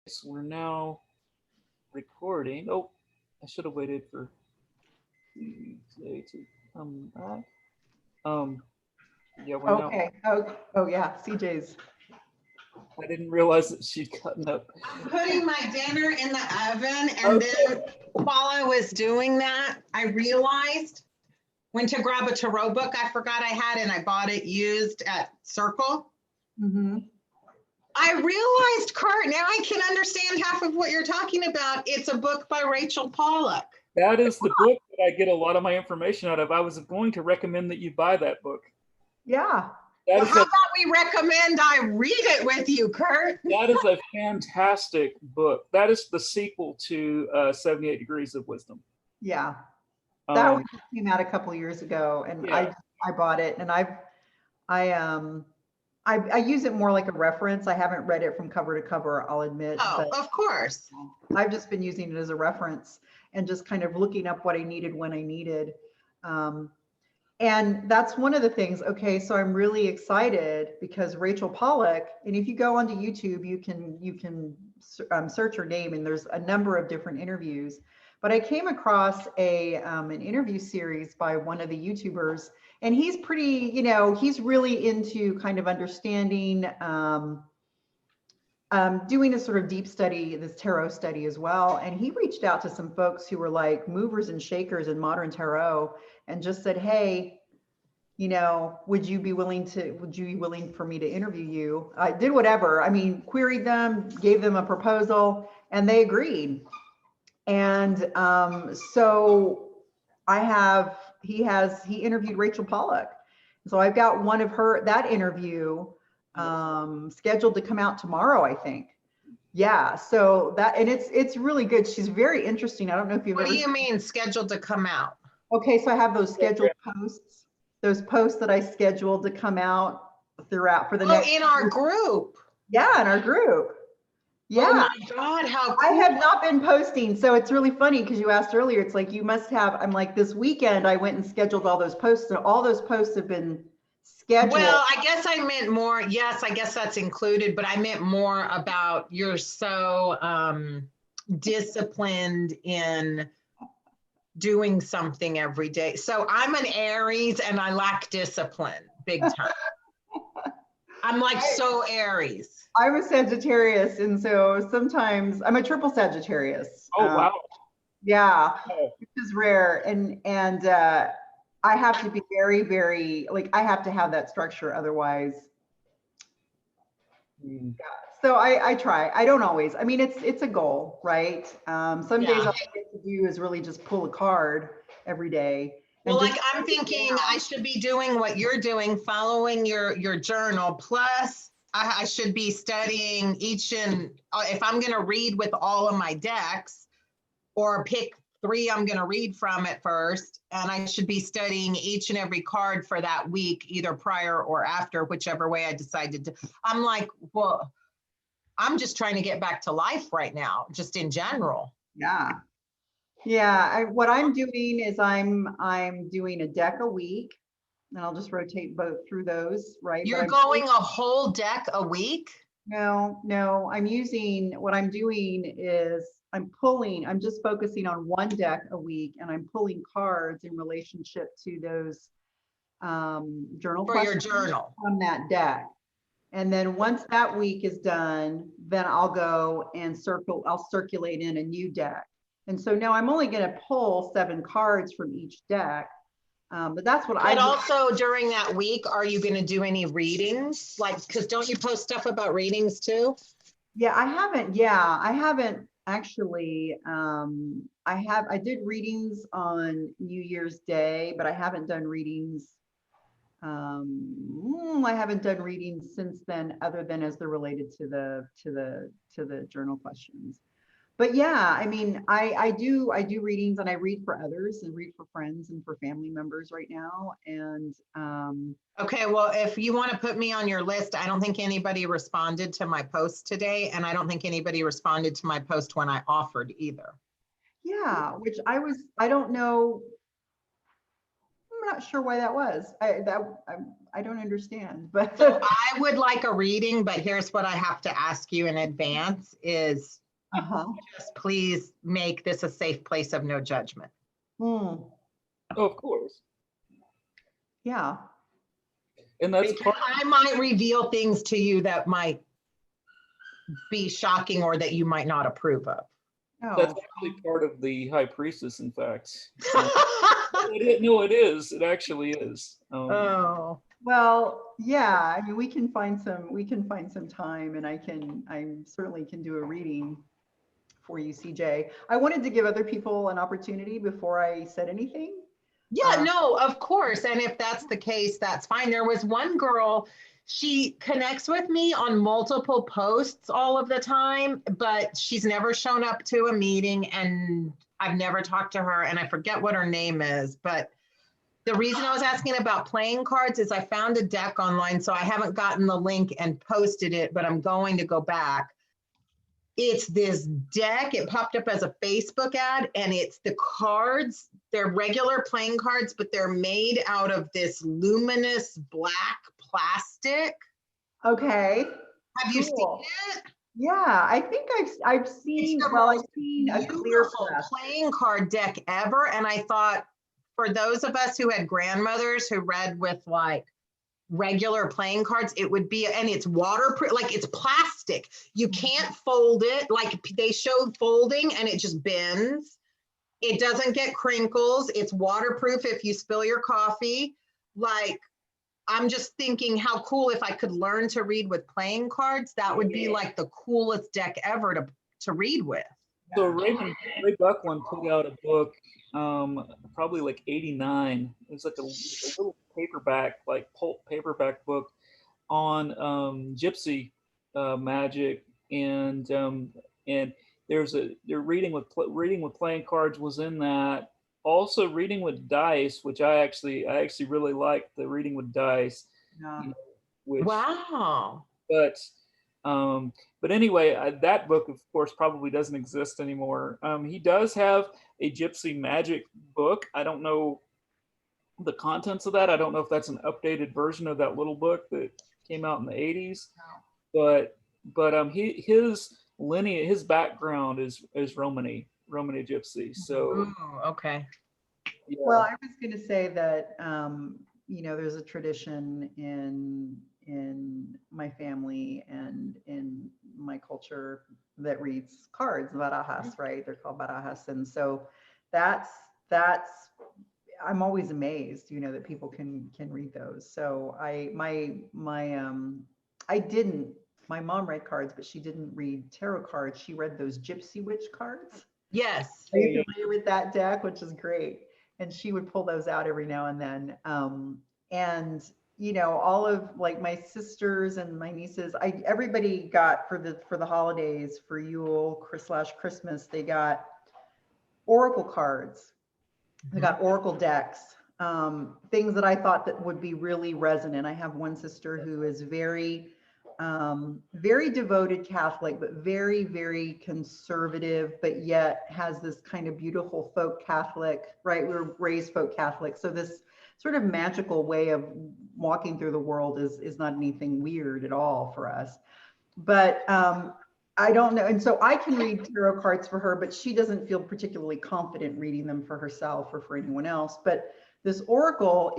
So we're now recording. Oh, I should have waited for CJ to come back. Um, yeah, we're now. Okay. Oh yeah. CJ's. I didn't realize that she'd gotten up. I'm putting my dinner in the oven, and Okay. then while I was doing that, I realized went to grab a tarot book I forgot I had, and I bought it used at Circle. Mm-hmm. I realized, Kurt, now I can understand half of what you're talking about. It's a book by Rachel Pollack. That is the book that I get a lot of my information out of. I was going to recommend that you buy that book. Yeah. That Well, is how a, about we recommend I read it with you, Kurt? that is a fantastic book. That is the sequel to 78 Degrees of Wisdom. Yeah. That one Um, just came out a couple years ago, and Yeah. I bought it, and I use it more like a reference. I haven't read it from cover to cover, I'll admit, Oh, but of course. I've just been using it as a reference and just kind of looking up what I needed when I needed. And that's one of the things. Okay, so I'm really excited because Rachel Pollack, and if you go onto YouTube, you can search her name, and there's a number of different interviews. But I came across an interview series by one of the YouTubers, and he's pretty, he's really into kind of understanding, doing a sort of deep study, this tarot study as well. And he reached out to some folks who were like movers and shakers in modern tarot, and just said, hey, would you be willing for me to interview you? I did whatever. I mean, queried them, gave them a proposal, and they agreed. And so he interviewed Rachel Pollack. So I've got one of that interview scheduled to come out tomorrow, I think. Yeah, so and it's really good. She's very interesting. I don't know if you've What ever. do you mean scheduled to come out? Okay, so I have those scheduled posts, those posts that I scheduled to come out throughout for the next. In our group. Yeah, in our group. Yeah. Oh my God, how cool. I have not been posting. So it's really funny because you asked earlier, it's like you must have, I'm like, this weekend I went and scheduled all those posts, and all those posts have been scheduled. Well, I guess I meant more, yes, I guess that's included, but I meant more about you're so disciplined in doing something every day. So I'm an Aries and I lack discipline big time. I'm like so Aries. I'm a Sagittarius, and so sometimes I'm a triple Sagittarius. Oh, wow. Yeah, which is rare. And I have to be very, very, like, I have to have that structure, otherwise. Yeah. So I try. I don't always. I mean, it's a goal, right? Some days all I get to do is really just pull a card every day. Well, like I'm thinking I should be doing what you're doing, following your journal. Plus, I should be studying if I'm going to read with all of my decks, or pick 3 I'm going to read from at first, and I should be studying each and every card for that week, either prior or after, whichever way I decided to. I'm like, well, I'm just trying to get back to life right now, just in general. Yeah. Yeah, what I'm doing is I'm doing a deck a week, and I'll just rotate both through those, right? You're going a whole deck a week? No, what I'm doing is I'm just focusing on one deck a week, and I'm pulling cards in relationship to those journal for your journal from that deck. And then once that week is done, then I'll go and I'll circulate in a new deck. And so now I'm only going to pull 7 cards from each deck. But that's what I. But also during that week, are you going to do any readings? Like, because don't you post stuff about readings too? Yeah, I haven't. Yeah, I haven't actually. I did readings on New Year's Day, but I haven't done readings. I haven't done readings since then, other than as they're related to the journal questions. But yeah, I mean, I do readings, and I read for others and read for friends and for family members right now. And okay, well, if you want to put me on your list, I don't think anybody responded to my post today, and I don't think anybody responded to my post when I offered either. Yeah, which I don't know. I'm not sure why that was. I I don't understand, but So I would like a reading, but here's what I have to ask you in advance is just please make this a safe place of no judgment. Hmm. Oh, of course. Yeah. And that's Because I might reveal things to you that might be shocking or that you might not approve of. that's Oh. actually part of the High Priestess, in fact. No, it is. It actually is. Oh. Well, yeah, I mean, we can find some time, and I certainly can do a reading for you, CJ. I wanted to give other people an opportunity before I said anything. Yeah, no, of course. And if that's the case, that's fine. There was one girl, she connects with me on multiple posts all of the time, but she's never shown up to a meeting and I've never talked to her and I forget what her name is. But the reason I was asking about playing cards is I found a deck online, so I haven't gotten the link and posted it, but I'm going to go back. It's this deck. It popped up as a Facebook ad and it's the cards. They're regular playing cards, but they're made out of this luminous black plastic. Okay. Have you Cool. seen it? Yeah, I think I've seen, well, I've seen a clear Beautiful press. playing card deck ever. And I thought for those of us who had grandmothers who read with like regular playing cards, it would be, and it's waterproof, like it's plastic. You can't fold it. Like they showed folding and it just bends. It doesn't get crinkles. It's waterproof if you spill your coffee. Like, I'm just thinking how cool if I could learn to read with playing cards, that would be like the coolest deck ever to read with. So Ray Buckland put out a book, probably like '89. It's like a little paperback, like pulp paperback book on gypsy magic, and they're reading with playing cards was in that. Also reading with dice, which I actually really like the reading with dice. Yeah. You know, which Wow. but but anyway, that book, of course, probably doesn't exist anymore. He does have a gypsy magic book. I don't know the contents of that. I don't know if that's an updated version of that little book that came out in the '80s. But his lineage, his background is Romany gypsy. So Ooh, okay. yeah. Well, I was going to say that there's a tradition in my family and in my culture that reads cards, barajas, right? They're called barajas, and so that's that's I'm always amazed, that people can read those. So I didn't. My mom read cards, but she didn't read tarot cards. She read those Gypsy Witch cards. Yes. Are you familiar with that deck, which is great? And she would pull those out every now and then. And all of like my sisters and my nieces, everybody got for the holidays, for Yule / Christmas, they got oracle cards. They got oracle decks, things that I thought that would be really resonant. I have one sister who is very devoted Catholic, but very, very conservative, but yet has this kind of beautiful folk Catholic, right? We were raised folk Catholic. So this sort of magical way of walking through the world is not anything weird at all for us. But I don't know. And so I can read tarot cards for her, but she doesn't feel particularly confident reading them for herself or for anyone else. But this oracle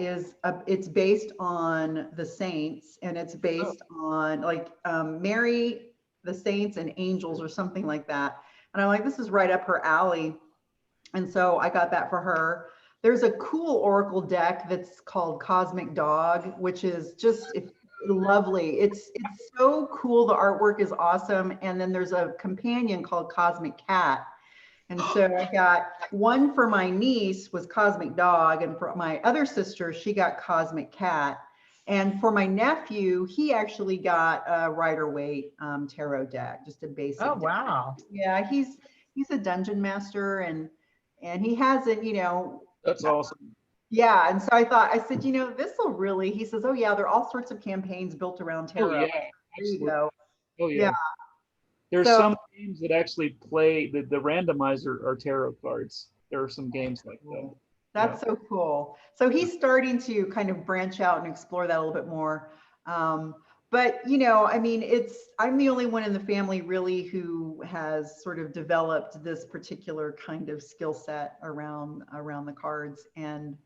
it's based on the saints, and it's based on like Mary, the saints and angels or something like that. And I'm like, this is right up her alley. And so I got that for her. There's a cool oracle deck that's called Cosmic Dog, which is just lovely. It's so cool. The artwork is awesome. And then there's a companion called Cosmic Cat. And so I got one for my niece was Cosmic Dog, and for my other sister, she got Cosmic Cat. And for my nephew, he actually got a Rider-Waite tarot deck, just a basic. Oh, wow. Deck. Yeah, he's a dungeon master, and he hasn't, That's awesome. Yeah, and so I said, this will really. He says, oh yeah, there are all sorts of campaigns built around tarot. Oh yeah, there absolutely. you go. Oh yeah. Yeah. There's So- some games that actually play the randomizer are tarot cards. There are some games like that. That's so cool. So he's starting to kind of branch out and explore that a little bit more. But you know, I mean, I'm the only one in the family really who has sort of developed this particular kind of skill set around the cards, and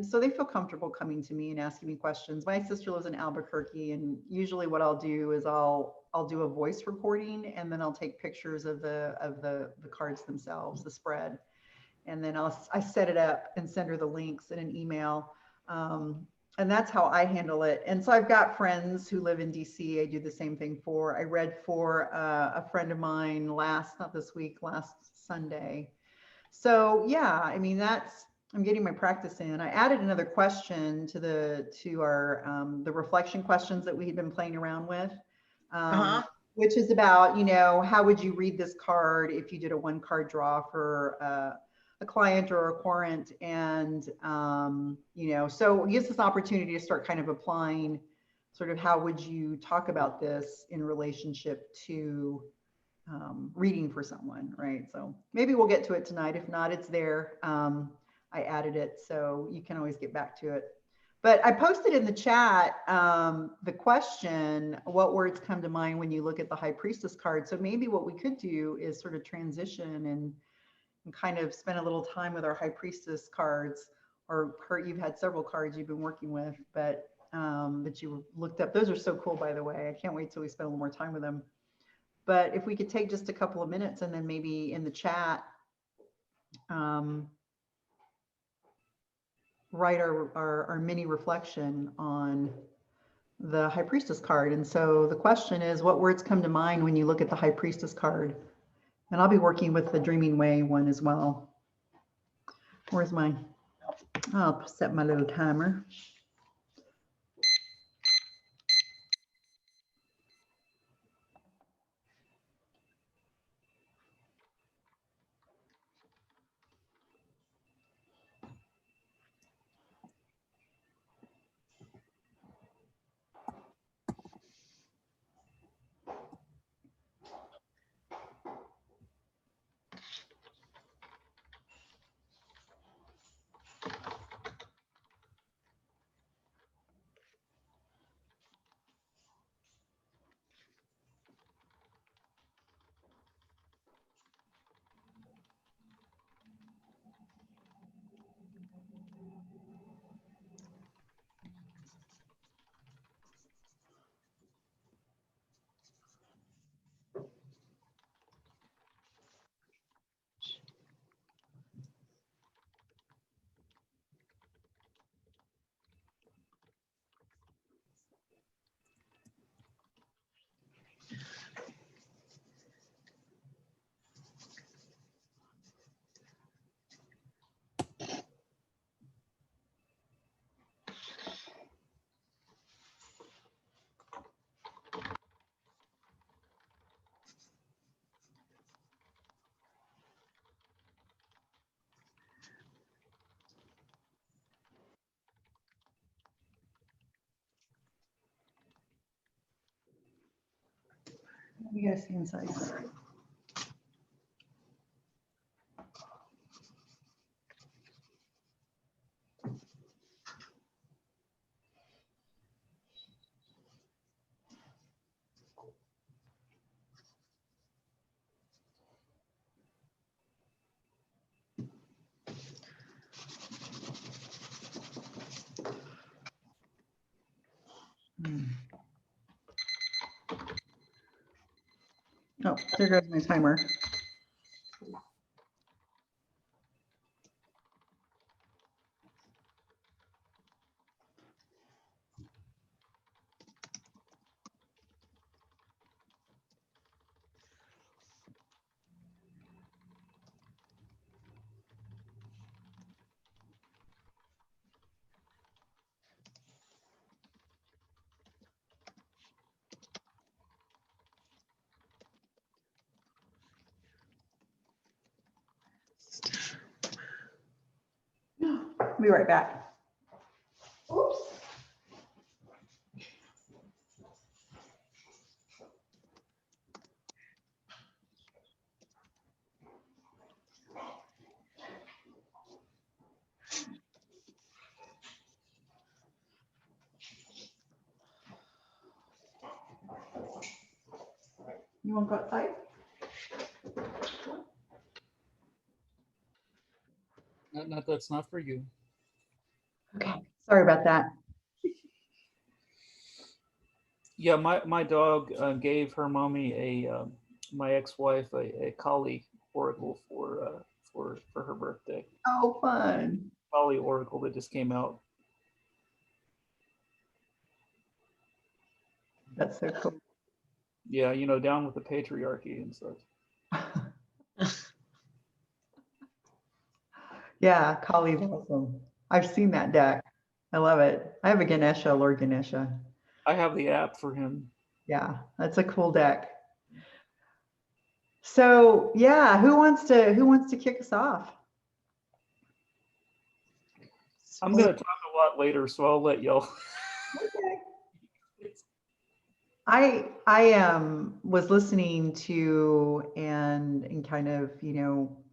so they feel comfortable coming to me and asking me questions. My sister lives in Albuquerque, and usually what I'll do is I'll do a voice recording, and then I'll take pictures of the cards themselves, the spread, and then I set it up and send her the links in an email. And that's how I handle it. And so I've got friends who live in DC. I do the same thing for. I read for a friend of mine last Sunday. So yeah, I mean, I'm getting my practice in. I added another question to our the reflection questions that we had been playing around with, which is about, you know, how would you read this card if you did a 1-card draw for a client or a querent, and you know, so it gives us an opportunity to start kind of applying sort of how would you talk about this in relationship to reading for someone, right? So maybe we'll get to it tonight. If not, it's there. I added it, so you can always get back to it. But I posted in the chat the question, what words come to mind when you look at the High Priestess card? So maybe what we could do is sort of transition and kind of spend a little time with our High Priestess cards, or Kurt, you've had several cards you've been working with, but that you looked up. Those are so cool, by the way. I can't wait till we spend a little more time with them. But if we could take just a couple of minutes and then maybe in the chat, write our mini reflection on the High Priestess card. And so the question is, what words come to mind when you look at the High Priestess card? And I'll be working with the Dreaming Way one as well. Where's mine? I'll set my little timer. You guys see inside. Oh, there goes my timer. I'll be right back. Oops. You want to go outside? That's not for you. Okay. Sorry about that. Yeah, my dog gave her mommy my ex-wife a collie oracle for her birthday. Oh, fun. Collie oracle that just came out. That's so cool. Yeah, down with the patriarchy and such. Yeah, Kali's awesome. I've seen that deck. I love it. I have a Ganesha, Lord Ganesha. I have the app for him. Yeah, that's a cool deck. So yeah, who wants to kick us off? I'm gonna talk a lot later, so I'll let y'all. Okay. I was listening to and kind of,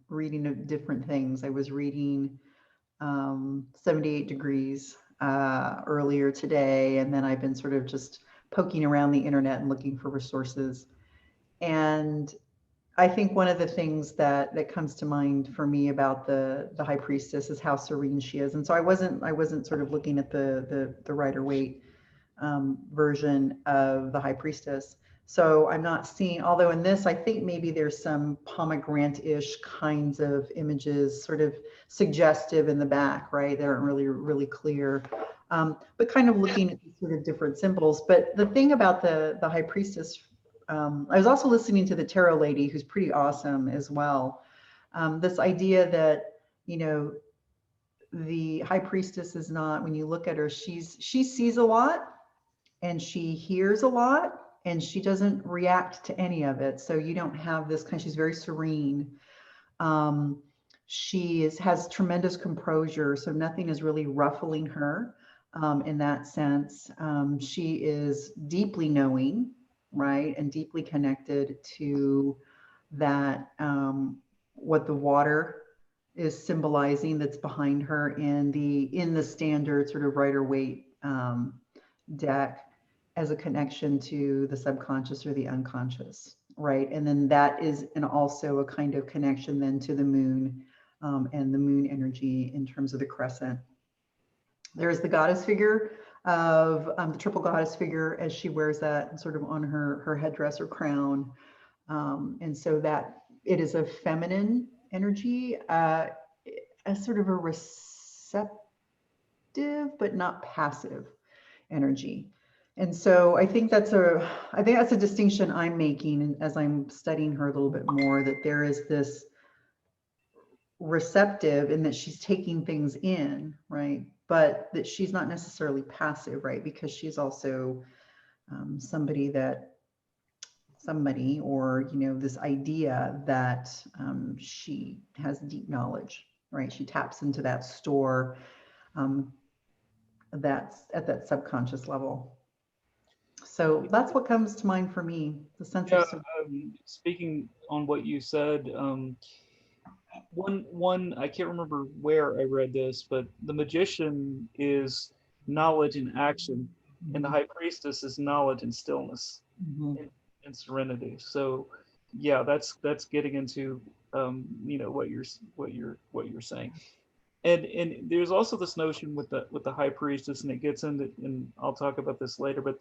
reading of different things. I was reading 78 Degrees earlier today, and then I've been sort of just poking around the internet and looking for resources. And I think one of the things that comes to mind for me about the high priestess is how serene she is. And so I wasn't sort of looking at the Rider-Waite version of the high priestess. So I'm not seeing, although in this, I think maybe there's some pomegranate-ish kinds of images sort of suggestive in the back, right? They aren't really clear, but kind of looking at these sort of different symbols. But the thing about the high priestess, I was also listening to the tarot lady, who's pretty awesome as well. This idea that, the high priestess is not, when you look at her, she sees a lot, and she hears a lot, and she doesn't react to any of it. So you don't have this kind, she's very serene. She has tremendous composure, so nothing is really ruffling her in that sense. She is deeply knowing, right, and deeply connected to that, what the water is symbolizing that's behind her in the standard sort of Rider-Waite deck, as a connection to the subconscious or the unconscious, right? And then that is, and also a kind of connection then to the moon, and the moon energy in terms of the crescent. There's the goddess figure of the triple goddess figure, as she wears that sort of on her headdress or crown. And so that it is a feminine energy, a sort of a receptive but not passive energy. And so I think that's a distinction I'm making as I'm studying her a little bit more, that there is this receptive in that she's taking things in, right? But that she's not necessarily passive, right? Because she's also somebody, or, this idea that she has deep knowledge, right? She taps into that store that's at that subconscious level. So that's what comes to mind for me, the sense Yeah, of. speaking on what you said, one I can't remember where I read this, but the magician is knowledge in action, and the high priestess is knowledge and stillness and serenity. So, yeah, that's getting into what you're saying. And there's also this notion with the high priestess, and it gets into, and I'll talk about this later, but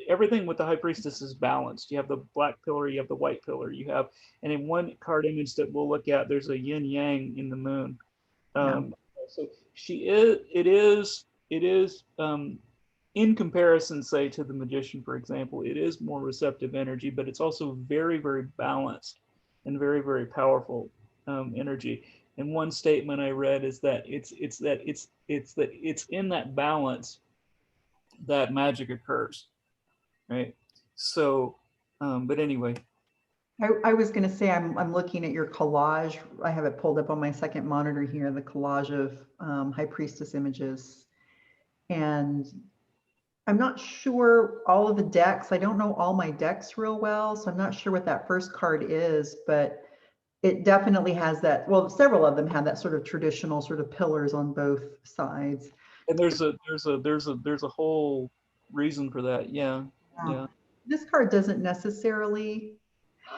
everything with the high priestess is balanced. You have the black pillar, you have the white pillar, you have, and in one card image that we'll look at, there's a yin yang in the moon. So it is in comparison, say, to the magician, for example, it is more receptive energy, but it's also very, very balanced and very, very powerful energy. And one statement I read is that it's in that balance that magic occurs, right? So, but anyway. I was going to say, I'm looking at your collage. I have it pulled up on my second monitor here, the collage of high priestess images. And I'm not sure all of the decks. I don't know all my decks real well, so I'm not sure what that first card is, but it definitely has that. Well, several of them have that sort of traditional sort of pillars on both sides. And there's a whole reason for that. Yeah. This card doesn't necessarily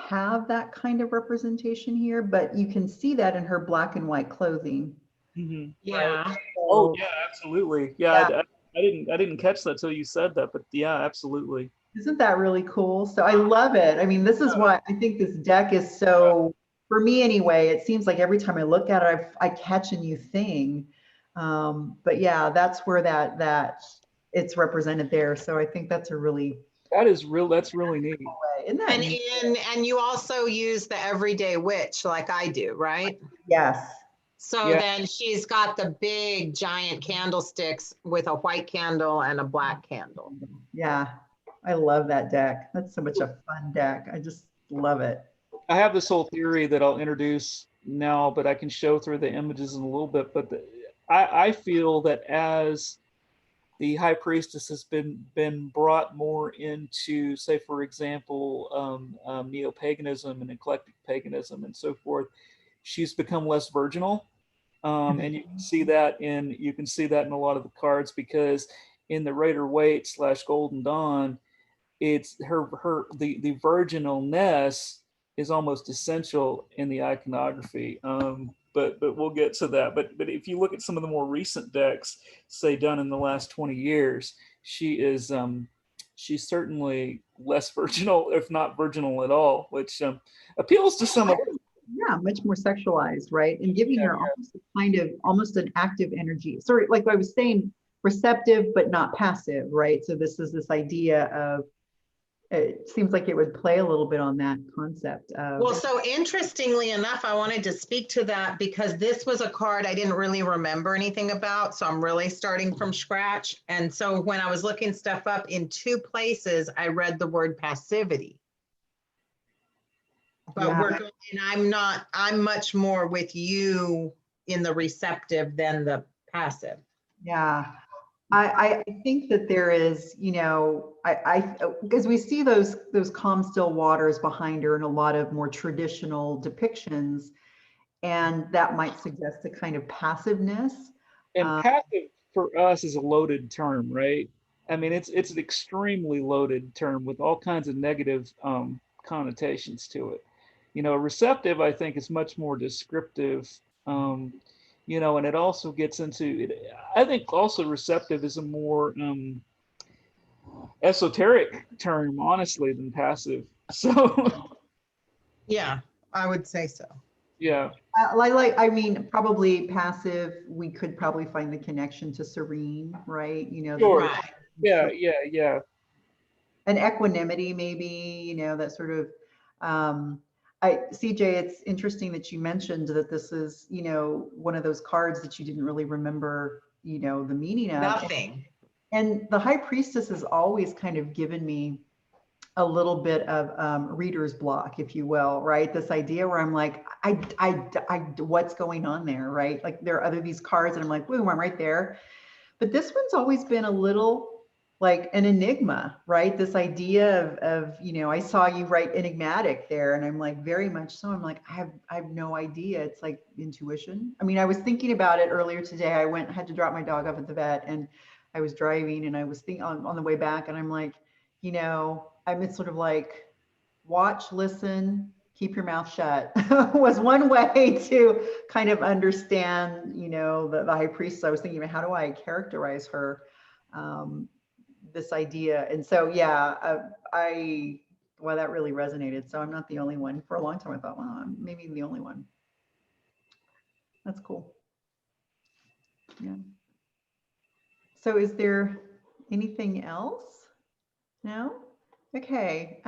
have that kind of representation here, but you can see that in her black and white clothing. Hmm. Right. Yeah. Oh So yeah, absolutely. Yeah, yeah, I didn't catch that till you said that, but yeah, absolutely. isn't that really cool? So I love it. I mean, this is why I think this deck is so, for me anyway, it seems like every time I look at it, I catch a new thing. But yeah, that's where that it's represented there. So I think that's a really That is real. That's really neat. cool way. Isn't that neat? And you also use the everyday witch like I do, right? Yes. So Yeah. then she's got the big giant candlesticks with a white candle and a black candle. Yeah. I love that deck. That's so much a fun deck. I just love it. I have this whole theory that I'll introduce now, but I can show through the images in a little bit. But I feel that as the high priestess has been brought more into, say, for example, neo-paganism and eclectic paganism and so forth, she's become less virginal, and you can see that in a lot of the cards because in the Raider Waite / Golden Dawn, it's the virginalness is almost essential in the iconography. But we'll get to that. But if you look at some of the more recent decks, say done in the last 20 years, she is she's certainly less virginal, if not virginal at all, which appeals to some of us. Yeah, much more sexualized, right? And giving Yeah, her almost a kind of almost an active energy. Sorry, like I was saying, receptive but not passive, right? So this is this idea of it seems like it would play a little bit on that concept of Well, so interestingly enough, I wanted to speak to that because this was a card I didn't really remember anything about. So I'm really starting from scratch. And so when I was looking stuff up in two places, I read the word passivity. But yeah, and I'm much more with you in the receptive than the passive. yeah. I think that there is, because we see those calm still waters behind her in a lot of more traditional depictions, and that might suggest a kind of passiveness. and Uh, passive for us is a loaded term, right? I mean, it's an extremely loaded term with all kinds of negative connotations to it. You know, receptive, I think, is much more descriptive. Um, you know, and it also gets into it. I think also receptive is a more esoteric term, honestly, than passive. So, Yeah, I would say so. yeah, I mean, probably passive, we could probably find the connection to serene, right? sure, Right. yeah, yeah, yeah. An equanimity, maybe, that sort of, um, CJ, it's interesting that you mentioned that this is, one of those cards that you didn't really remember, the meaning of. Nothing. And the high priestess has always kind of given me a little bit of reader's block, if you will, right? This idea where I'm like, what's going on there, right? Like there are other these cards, and I'm like, boom, I'm right there. But this one's always been a little like an enigma, right? This idea of I saw you write enigmatic there, and I'm like, very much so. I'm like, I have no idea. It's like intuition. I mean, I was thinking about it earlier today. Had to drop my dog off at the vet, and I was driving, and I was thinking on the way back, and I'm like, I'm sort of like watch, listen, keep your mouth shut was one way to kind of understand, the high priestess. I was thinking about how do I characterize her, this idea. And so, yeah, well, that really resonated. So I'm not the only one. For a long time, I thought, well, I'm maybe the only one. That's cool. Yeah. So is there anything else? No? Okay.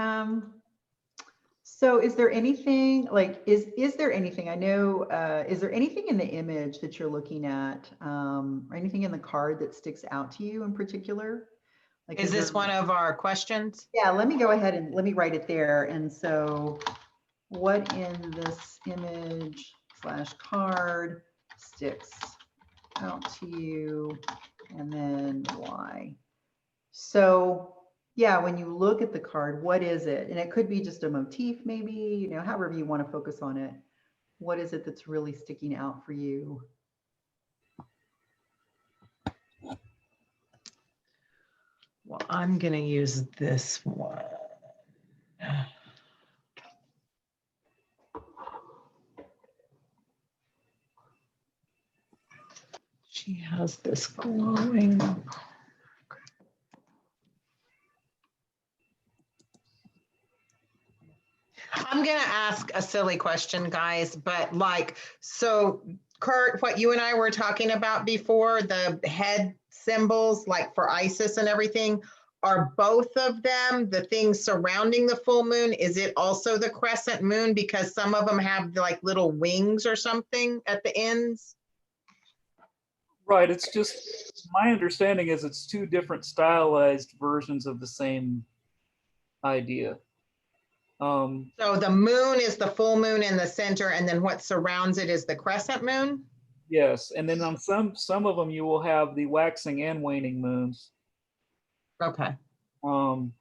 So is there anything like, is there anything, I know, is there anything in the image that you're looking at, or anything in the card that sticks out to you in particular? Like, Is this one of our questions? yeah, let me go ahead and let me write it there. And so what in this image / card sticks out to you, and then why? So yeah, when you look at the card, what is it? And it could be just a motif, maybe, however you want to focus on it. What is it that's really sticking out for you? Well, I'm going to use this one. She has this glowing. I'm going to ask a silly question, guys, but like, so Kurt, what you and I were talking about before, the head symbols, like for Isis and everything, are both of them the things surrounding the full moon? Is it also the crescent moon? Because some of them have like little wings or something at the ends. Right. It's just my understanding is it's two different stylized versions of the same idea. So the moon is the full moon in the center, and then what surrounds it is the crescent moon? Yes, and then on some of them you will have the waxing and waning moons. Okay. Um,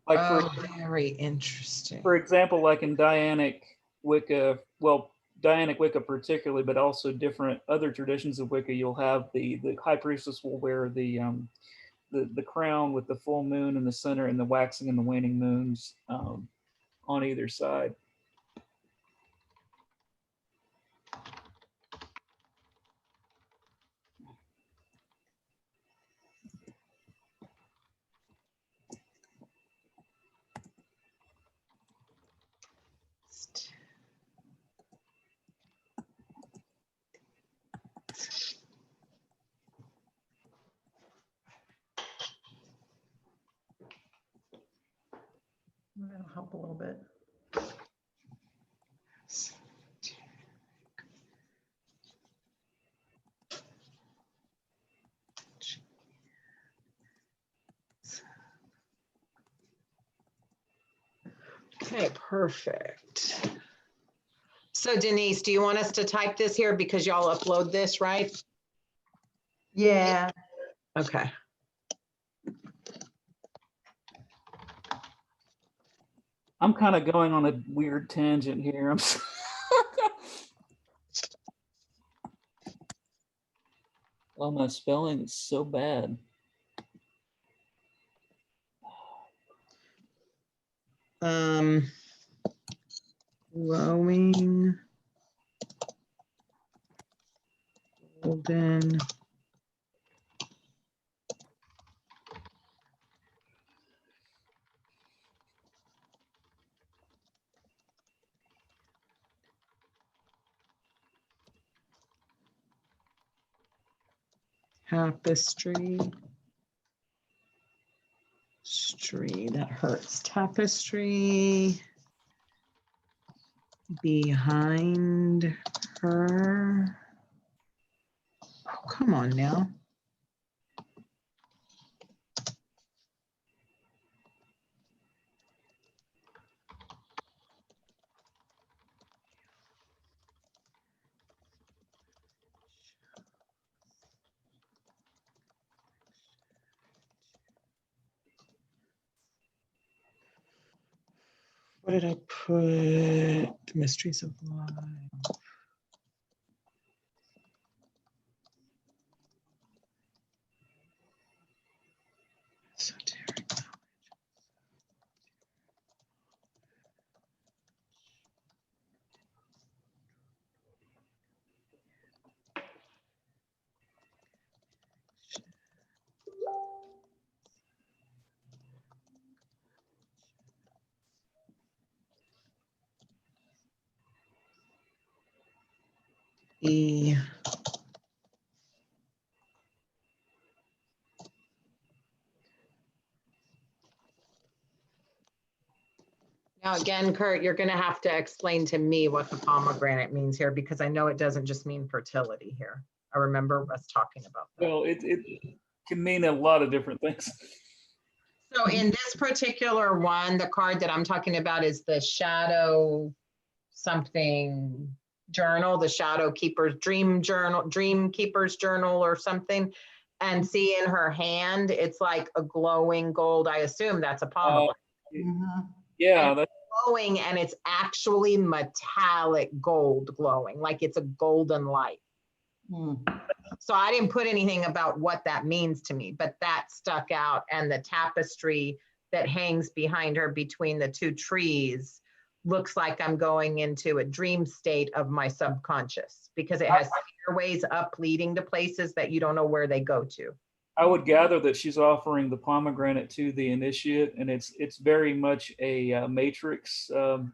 like Very interesting. for example, like in Dianic Wicca, well, Dianic Wicca particularly, but also different other traditions of Wicca, you'll have the high priestess will wear the crown with the full moon in the center and the waxing and the waning moons on either side. That'll help a little bit. Okay, perfect. So Denise, do you want us to type this here because y'all upload this, right? Yeah. Okay. I'm kind of going on a weird tangent here. Oh, my spelling is so bad. Glowing golden tapestry. That hurts. Tapestry behind her. Oh, come on now. What did I put? The mysteries of life. Esoteric knowledge. E. Now, again, Kurt, you're going to have to explain to me what the pomegranate means here, because I know it doesn't just mean fertility here. I remember us talking about that. Well, it can mean a lot of different things. So in this particular one, the card that I'm talking about is the shadow something journal, the shadow keeper's dream journal, dream keeper's journal or something. And see in her hand, it's like a glowing gold. I assume that's a pomegranate. Yeah, that's Glowing, and it's actually metallic gold glowing, like it's a golden light. So I didn't put anything about what that means to me, but that stuck out. And the tapestry that hangs behind her between the two trees looks like I'm going into a dream state of my subconscious, because it has stairways up leading to places that you don't know where they go to. I would gather that she's offering the pomegranate to the initiate, and it's very much a matrix Where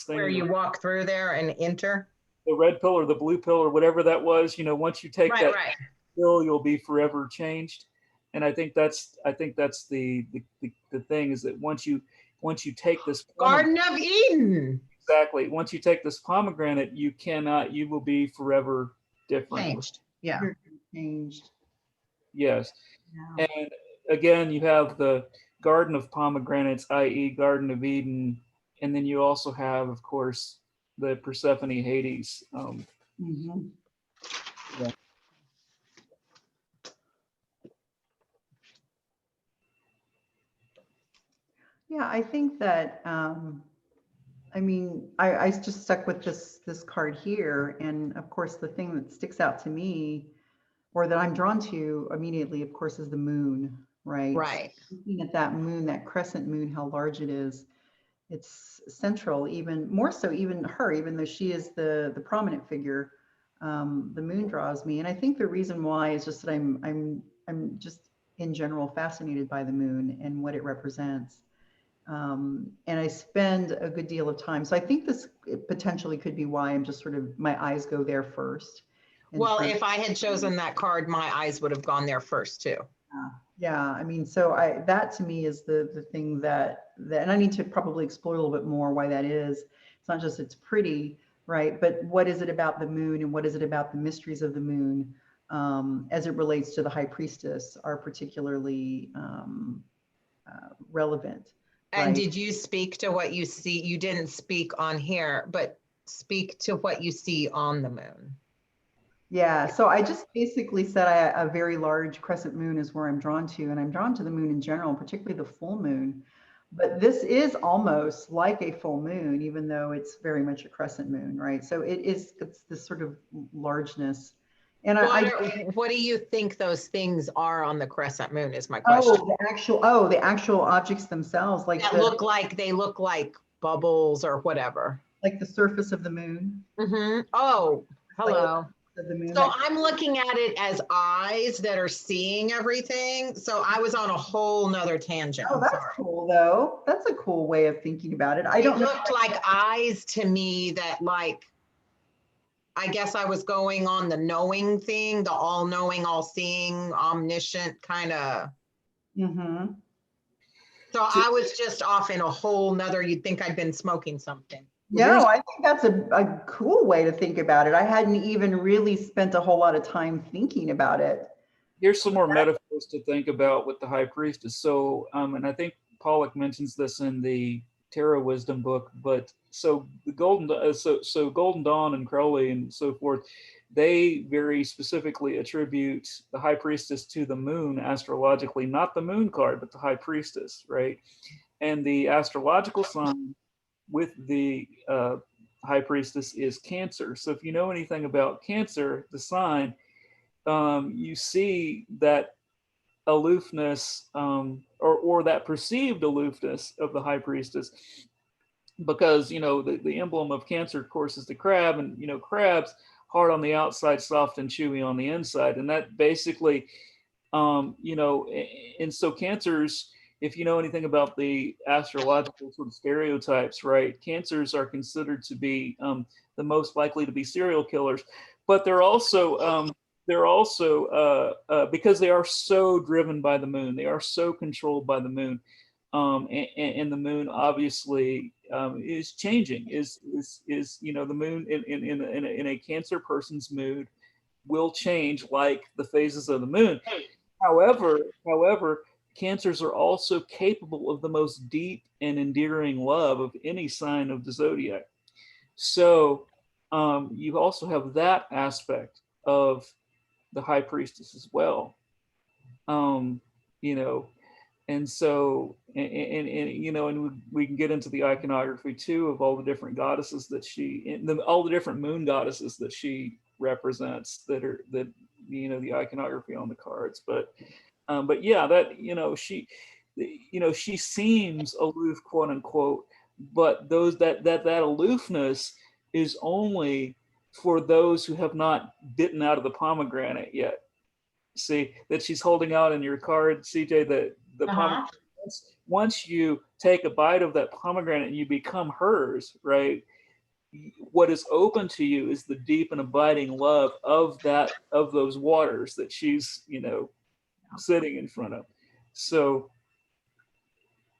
thing. you walk through there and enter. The red pill or the blue pill or whatever that was, once you take Right, that right. pill, you'll be forever changed. And I think that's the thing, is that once you take this Garden of Eden. exactly, once you take this pomegranate, you will be forever different. Changed. Yeah. You're changed. Yes. Yeah. And again, you have the Garden of Pomegranates, i.e., Garden of Eden, and then you also have, of course, the Persephone Hades. Mhm. Yeah. Yeah, I think that, I mean, I just stuck with this card here, and of course, the thing that sticks out to me, or that I'm drawn to immediately, of course, is the moon, right? Right. Looking at that moon, that crescent moon, how large it is, it's central, even more so, even her, even though she is the prominent figure, the moon draws me, and I think the reason why is just that I'm just in general fascinated by the moon and what it represents. And I spend a good deal of time. So I think this potentially could be why I'm just sort of, my eyes go there first. Well, if I had chosen that card, my eyes would have gone there first too. Yeah, I mean, so that to me is the thing that, and I need to probably explore a little bit more why that is. It's not just it's pretty, right? But what is it about the moon, and what is it about the mysteries of the moon, as it relates to the high priestess, are particularly relevant. And right? did you speak to what you see? You didn't speak on here, but speak to what you see on the moon. Yeah, so I just basically said a very large crescent moon is where I'm drawn to, and I'm drawn to the moon in general, particularly the full moon. But this is almost like a full moon, even though it's very much a crescent moon, right? So it's this sort of largeness. And What do you think those things are on the crescent moon is my question. the actual objects themselves, like That they look like bubbles or whatever. like the surface of the moon. Oh, hello. Like the moon. So I'm looking at it as eyes that are seeing everything. So I was on a whole nother tangent. Oh, that's cool though. That's a cool way of thinking about it. It looked like eyes to me that, like, I guess I was going on the knowing thing, the all knowing, all seeing, omniscient kind of. Mm-hmm. So I was just off in a whole nother, you'd think I'd been smoking something. No, I think that's a cool way to think about it. I hadn't even really spent a whole lot of time thinking about it. Here's some more metaphors to think about with the high priestess. So, and I think Pollock mentions this in the Tarot Wisdom book, but so the Golden Dawn and Crowley and so forth, they very specifically attribute the high priestess to the moon astrologically, not the moon card, but the high priestess, right? And the astrological sign with the high priestess is Cancer. So if you know anything about Cancer, the sign, you see that aloofness, or that perceived aloofness of the high priestess, because the emblem of Cancer, of course, is the crab, and crabs hard on the outside, soft and chewy on the inside, and that basically, and so Cancers, if you know anything about the astrological sort of stereotypes, right? Cancers are considered to be the most likely to be serial killers, but they're also because they are so driven by the moon, they are so controlled by the moon, and the moon obviously is changing. Is the moon in a Cancer person's mood will change like the phases of the moon. However, Cancers are also capable of the most deep and endearing love of any sign of the zodiac. So you also have that aspect of the high priestess as well. Um, you know, and so and we can get into the iconography too of all the different goddesses that all the different moon goddesses that she represents, that the iconography on the cards. But yeah, that she seems aloof, quote unquote, but that aloofness is only for those who have not bitten out of the pomegranate yet. See that she's holding out in your card, CJ, the pomegranate. Uh-huh. Once you take a bite of that pomegranate and you become hers, right? What is open to you is the deep and abiding love of those waters that she's sitting in front of. So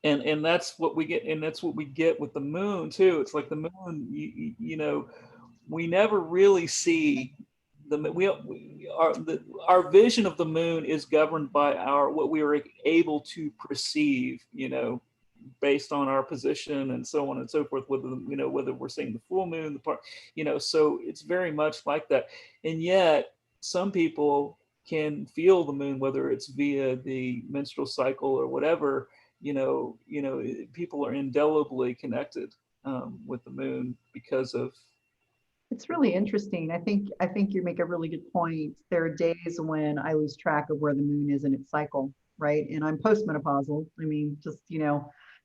and that's what we get, and that's what we get with the moon too. It's like the moon, we never really see our vision of the moon is governed by what we are able to perceive, based on our position and so on and so forth, whether we're seeing the full moon, the part, so it's very much like that. And yet some people can feel the moon, whether it's via the menstrual cycle or whatever. People are indelibly connected with the moon because of. It's really interesting. I think you make a really good point. There are days when I lose track of where the moon is in its cycle, right? And I'm postmenopausal. I mean, just,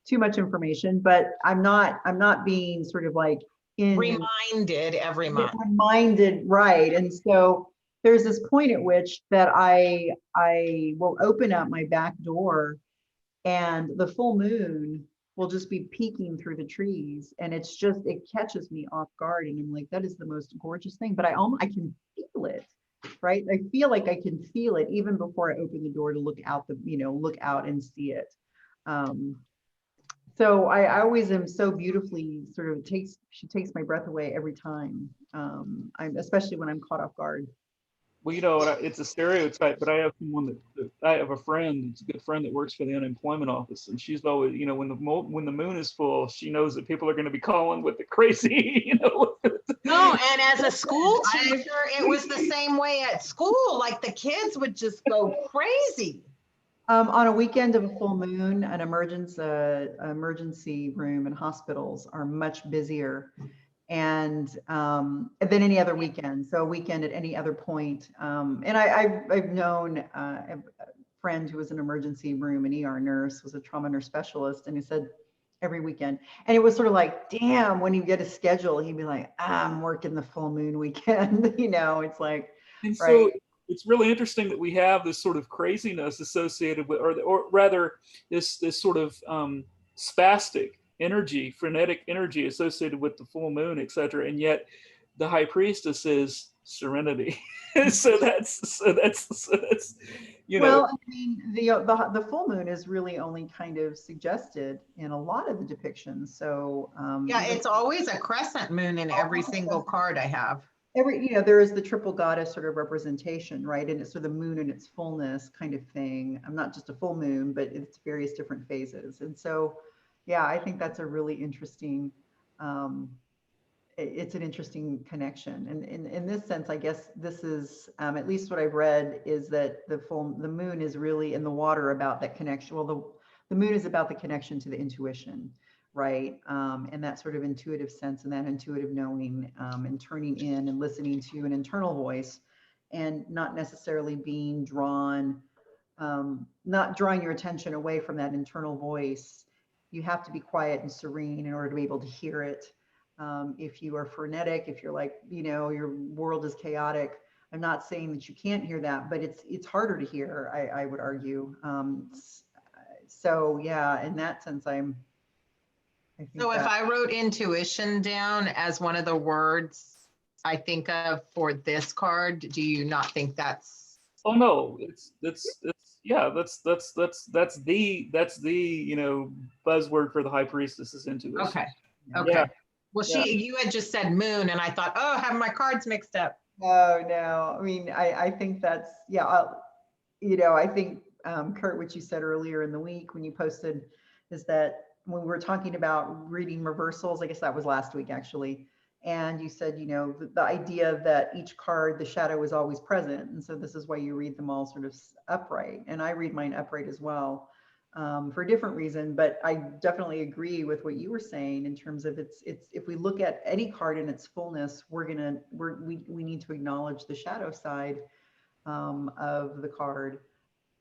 too much information, but I'm not being sort of like Reminded every month. reminded, right? And so there's this point at which that I will open up my back door and the full moon will just be peeking through the trees, and it catches me off guard, and I'm like, that is the most gorgeous thing, but I can feel it, right? I feel like I can feel it even before I open the door to look out and see it. So I always am so beautifully sort of she takes my breath away every time. Especially when I'm caught off guard. Well, it's a stereotype, but I have I have a friend, it's a good friend that works for the unemployment office, and she's always, when the moon is full, she knows that people are going to be calling with the crazy, No, and as a school teacher, it was the same way at school. Like the kids would just go crazy. On a weekend of a full moon, an emergency room in hospitals are much busier and than any other weekend. So a weekend at any other point. And I've known a friend who was an emergency room, an ER nurse, was a trauma nurse specialist, and he said every weekend. And it was sort of like, damn, when you get a schedule, he'd be like, I'm working the full moon weekend. It's like, and so right. it's really interesting that we have this sort of craziness associated with, or rather, this sort of spastic energy, frenetic energy associated with the full moon, etc. And yet, the high priestess is serenity. so that's Well, I mean, the full moon is really only kind of suggested in a lot of the depictions. So Yeah, it's always a crescent moon in every single card I have. there is the triple goddess sort of representation, right? And it's sort of the moon in its fullness kind of thing. I'm not just a full moon, but it's various different phases. And so, yeah, I think that's a really interesting, it's an interesting connection. And in this sense, I guess this is, at least what I've read, is that the moon is really in the water about that connection. Well, the moon is about the connection to the intuition, right? And that sort of intuitive sense and that intuitive knowing, and turning in and listening to an internal voice and not necessarily being drawn, not drawing your attention away from that internal voice. You have to be quiet and serene in order to be able to hear it. If you are frenetic, if you're like, your world is chaotic, I'm not saying that you can't hear that, but it's harder to hear, I would argue. So yeah, in that sense, I think So if I wrote intuition down as one of the words I think of for this card, do you not think that's? Oh no, it's yeah, that's the buzzword for the high priestess is intuition. Okay. Okay. Yeah. Well, you had just said moon, and I thought, oh, I have my cards mixed up. No. I mean, I think that's, yeah, I think, Kurt, what you said earlier in the week when you posted is that when we were talking about reading reversals, I guess that was last week actually. And you said, the idea that each card, the shadow is always present. And so this is why you read them all sort of upright. And I read mine upright as well, for a different reason. But I definitely agree with what you were saying in terms of it's if we look at any card in its fullness, we need to acknowledge the shadow side. of the card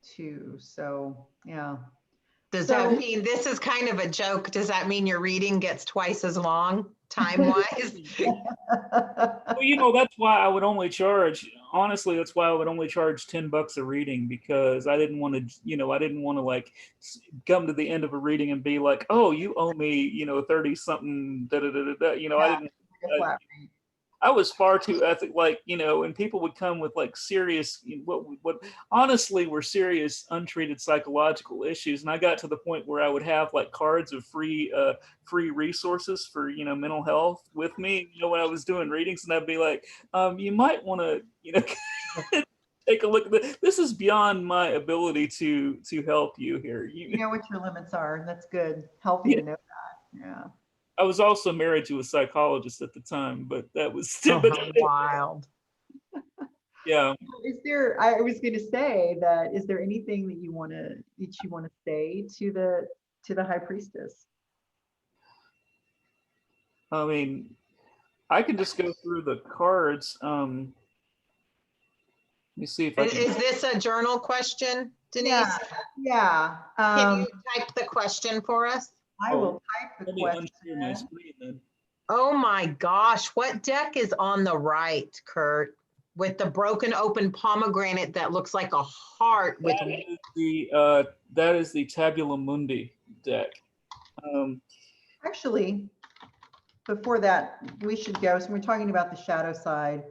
too. So yeah. Does So that mean, this is kind of a joke, does that mean your reading gets twice as long time-wise? Well, you know, that's why I would only charge, honestly, that's why I would only charge $10 a reading, because I didn't want to, you know, I didn't want to like come to the end of a reading and be like, oh, you owe me, you know, 30 something, da da da da da. You know, I yeah, didn't, like a flat rate. I was far too ethic, like, you know, and people would come with like serious, what honestly were serious, untreated psychological issues. And I got to the point where I would have like cards of free resources for, you know, mental health with me, you know, when I was doing readings, and I'd be like, you might want to, you know, take a look at this. This is beyond my ability to help you here. You know what your limits are, and that's good. Healthy Yeah. to know that. Yeah. I was also married to a psychologist at the time, but that was, Oh, but how wild. yeah. Is there, I was going to say that, is there anything that you want to say to the high priestess? I mean, I can just go through the cards. Let me see if I can. Is this a journal question, Denise? Yeah. Can you type the question for us? I will type the Let me question. unshare my screen then. Oh my gosh, what deck is on the right, Kurt? With the broken open pomegranate that looks like a heart with That is the Tabula Mundi deck. Actually, before that, we should go. So we're talking about the shadow side.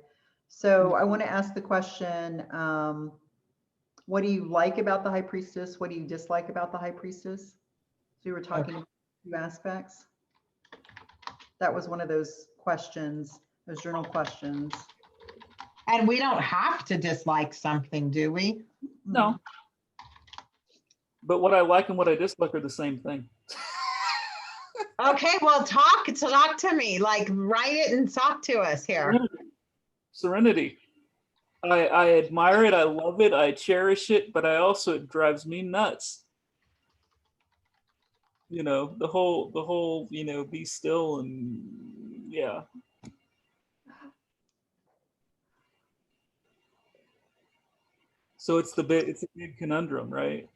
So I want to ask the question, what do you like about the high priestess? What do you dislike about the high priestess? So we were talking about two aspects. That was one of those questions, those journal questions. And we don't have to dislike something, do we? No. But what I like and what I dislike are the same thing. Okay, well, talk to me. Like, write it and talk to us here. Serenity. I admire it. I love it. I cherish it. But I also, it drives me nuts. You know, the whole, you know, be still and yeah. So it's a big conundrum, right?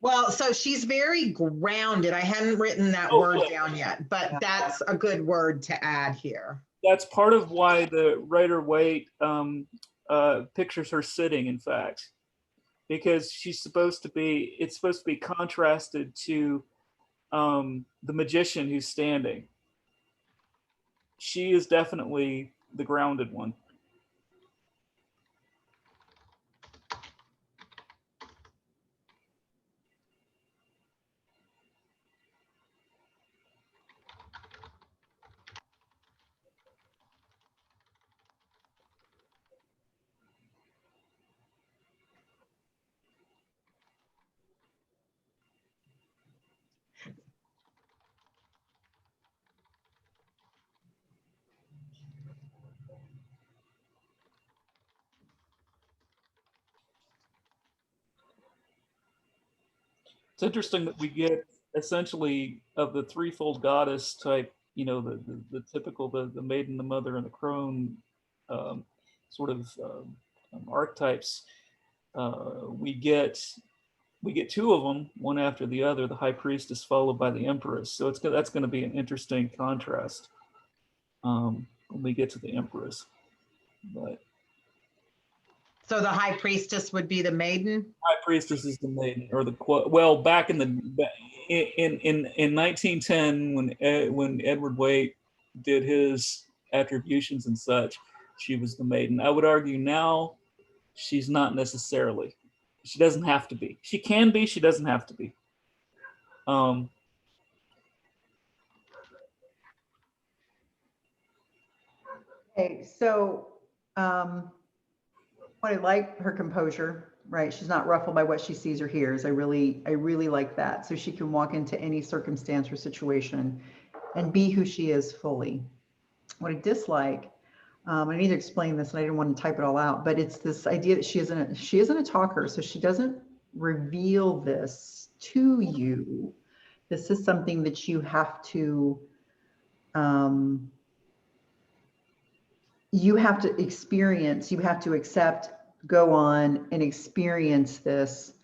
Well, so she's very grounded. I hadn't written that word down yet, but that's a good word to add here. That's part of why the Rider-Waite pictures her sitting, in fact, because it's supposed to be contrasted to the magician who's standing. She is definitely the grounded one. It's interesting that we get essentially of the threefold goddess type, you know, the typical, the maiden, the mother, and the crone sort of archetypes. We get two of them, one after the other. The high priestess followed by the empress. So that's going to be an interesting contrast when we get to the empress. But So the high priestess would be the maiden? high priestess is the maiden, or the well, back in 1910 when Edward Waite did his attributions and such, she was the maiden. I would argue now she's not necessarily. She doesn't have to be. She can be. She doesn't have to be. Okay, so what I like, her composure, right? She's not ruffled by what she sees or hears. I really like that. So she can walk into any circumstance or situation and be who she is fully. What I dislike, I need to explain this and I didn't want to type it all out, but it's this idea that she isn't a talker. So she doesn't reveal this to you. This is something that you have to experience, you have to accept go on and experience this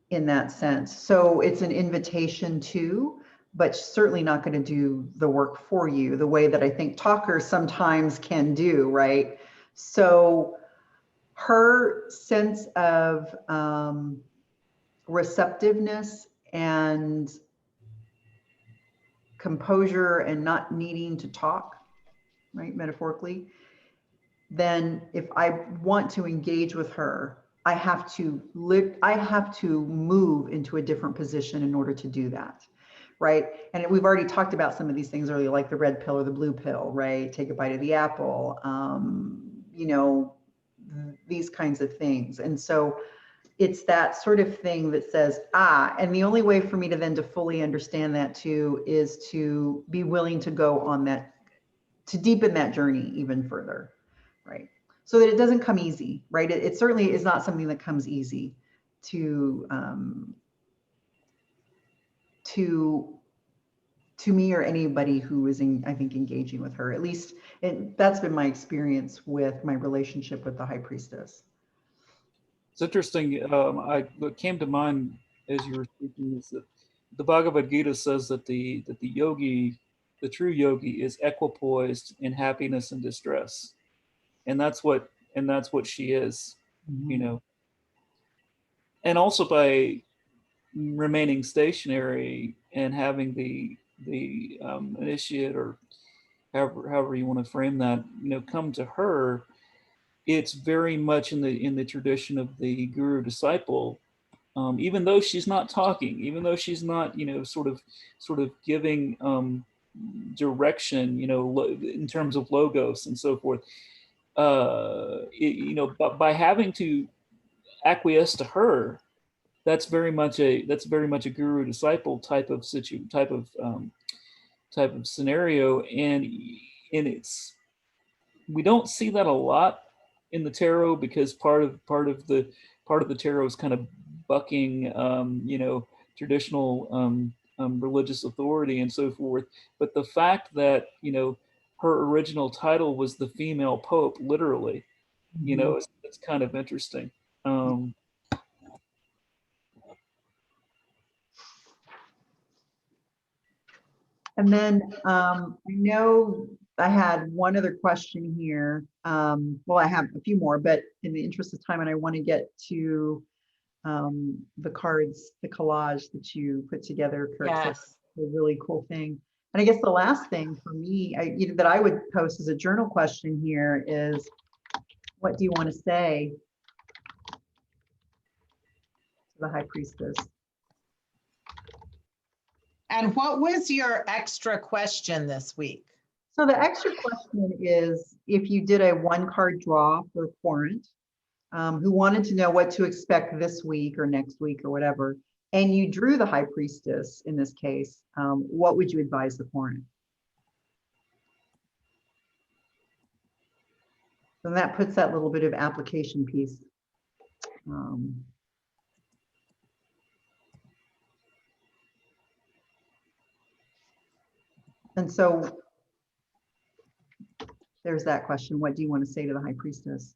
in that sense. So it's an invitation to, but certainly not going to do the work for you the way that I think talkers sometimes can do, right? So her sense of receptiveness and composure and not needing to talk, right, metaphorically, then if I want to engage with her, I have to move into a different position in order to do that, right? And we've already talked about some of these things earlier, like the red pill or the blue pill, right? Take a bite of the apple, you know, these kinds of things. And so it's that sort of thing that says, and the only way for me to then to fully understand that too is to be willing to go on that, to deepen that journey even further, right? So that it doesn't come easy, right? It certainly is not something that comes easy to me or anybody who is, I think, engaging with her. At least that's been my experience with my relationship with the High Priestess. It's interesting. What came to mind as you were speaking is that the Bhagavad Gita says that the yogi, the true yogi, is equipoised in happiness and distress, and that's what she is, you know. And also by remaining stationary and having the initiate, or however you want to frame that, you know, come to her, it's very much in the tradition of the guru disciple. Even though she's not talking, even though she's not, you know, sort of giving direction, you know, in terms of logos and so forth, you know, but by having to acquiesce to her, that's very much a guru disciple type of scenario, and it's, we don't see that a lot in the tarot, because part of the tarot is kind of bucking, you know, traditional religious authority and so forth. But the fact that, you know, her original title was the female pope, literally, you know, it's kind of interesting. And then I know I had one other question here. Well, I have a few more, but in the interest of time, and I want to get to the cards, the collage that you put together, Kirk. So Yes. that's a really cool thing. And I guess the last thing for me, that I would post as a journal question here is, what do you want to say to the High Priestess? And what was your extra question this week? So the extra question is, if you did a 1-card draw for Corinth, who wanted to know what to expect this week or next week or whatever, and you drew the High Priestess in this case, what would you advise the Corinth? So that puts that little bit of application piece. And so there's that question. What do you want to say to the High Priestess?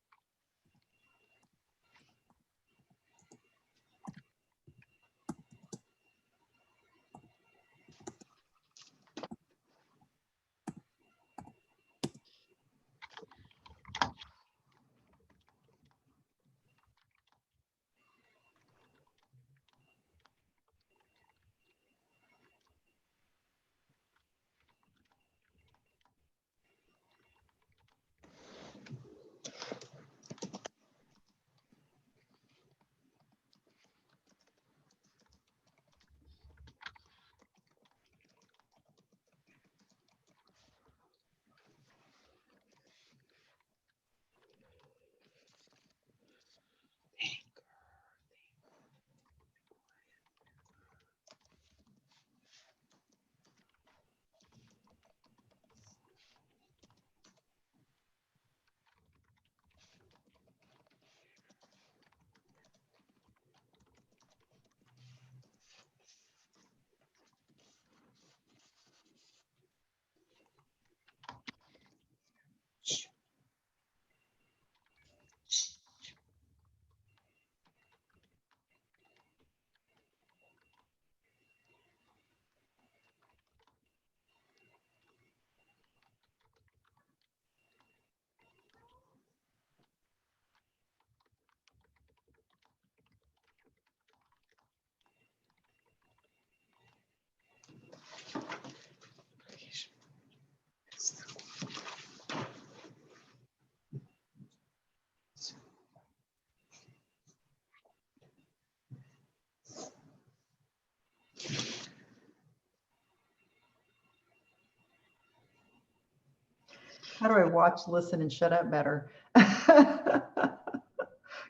how do I watch, listen, and shut up better?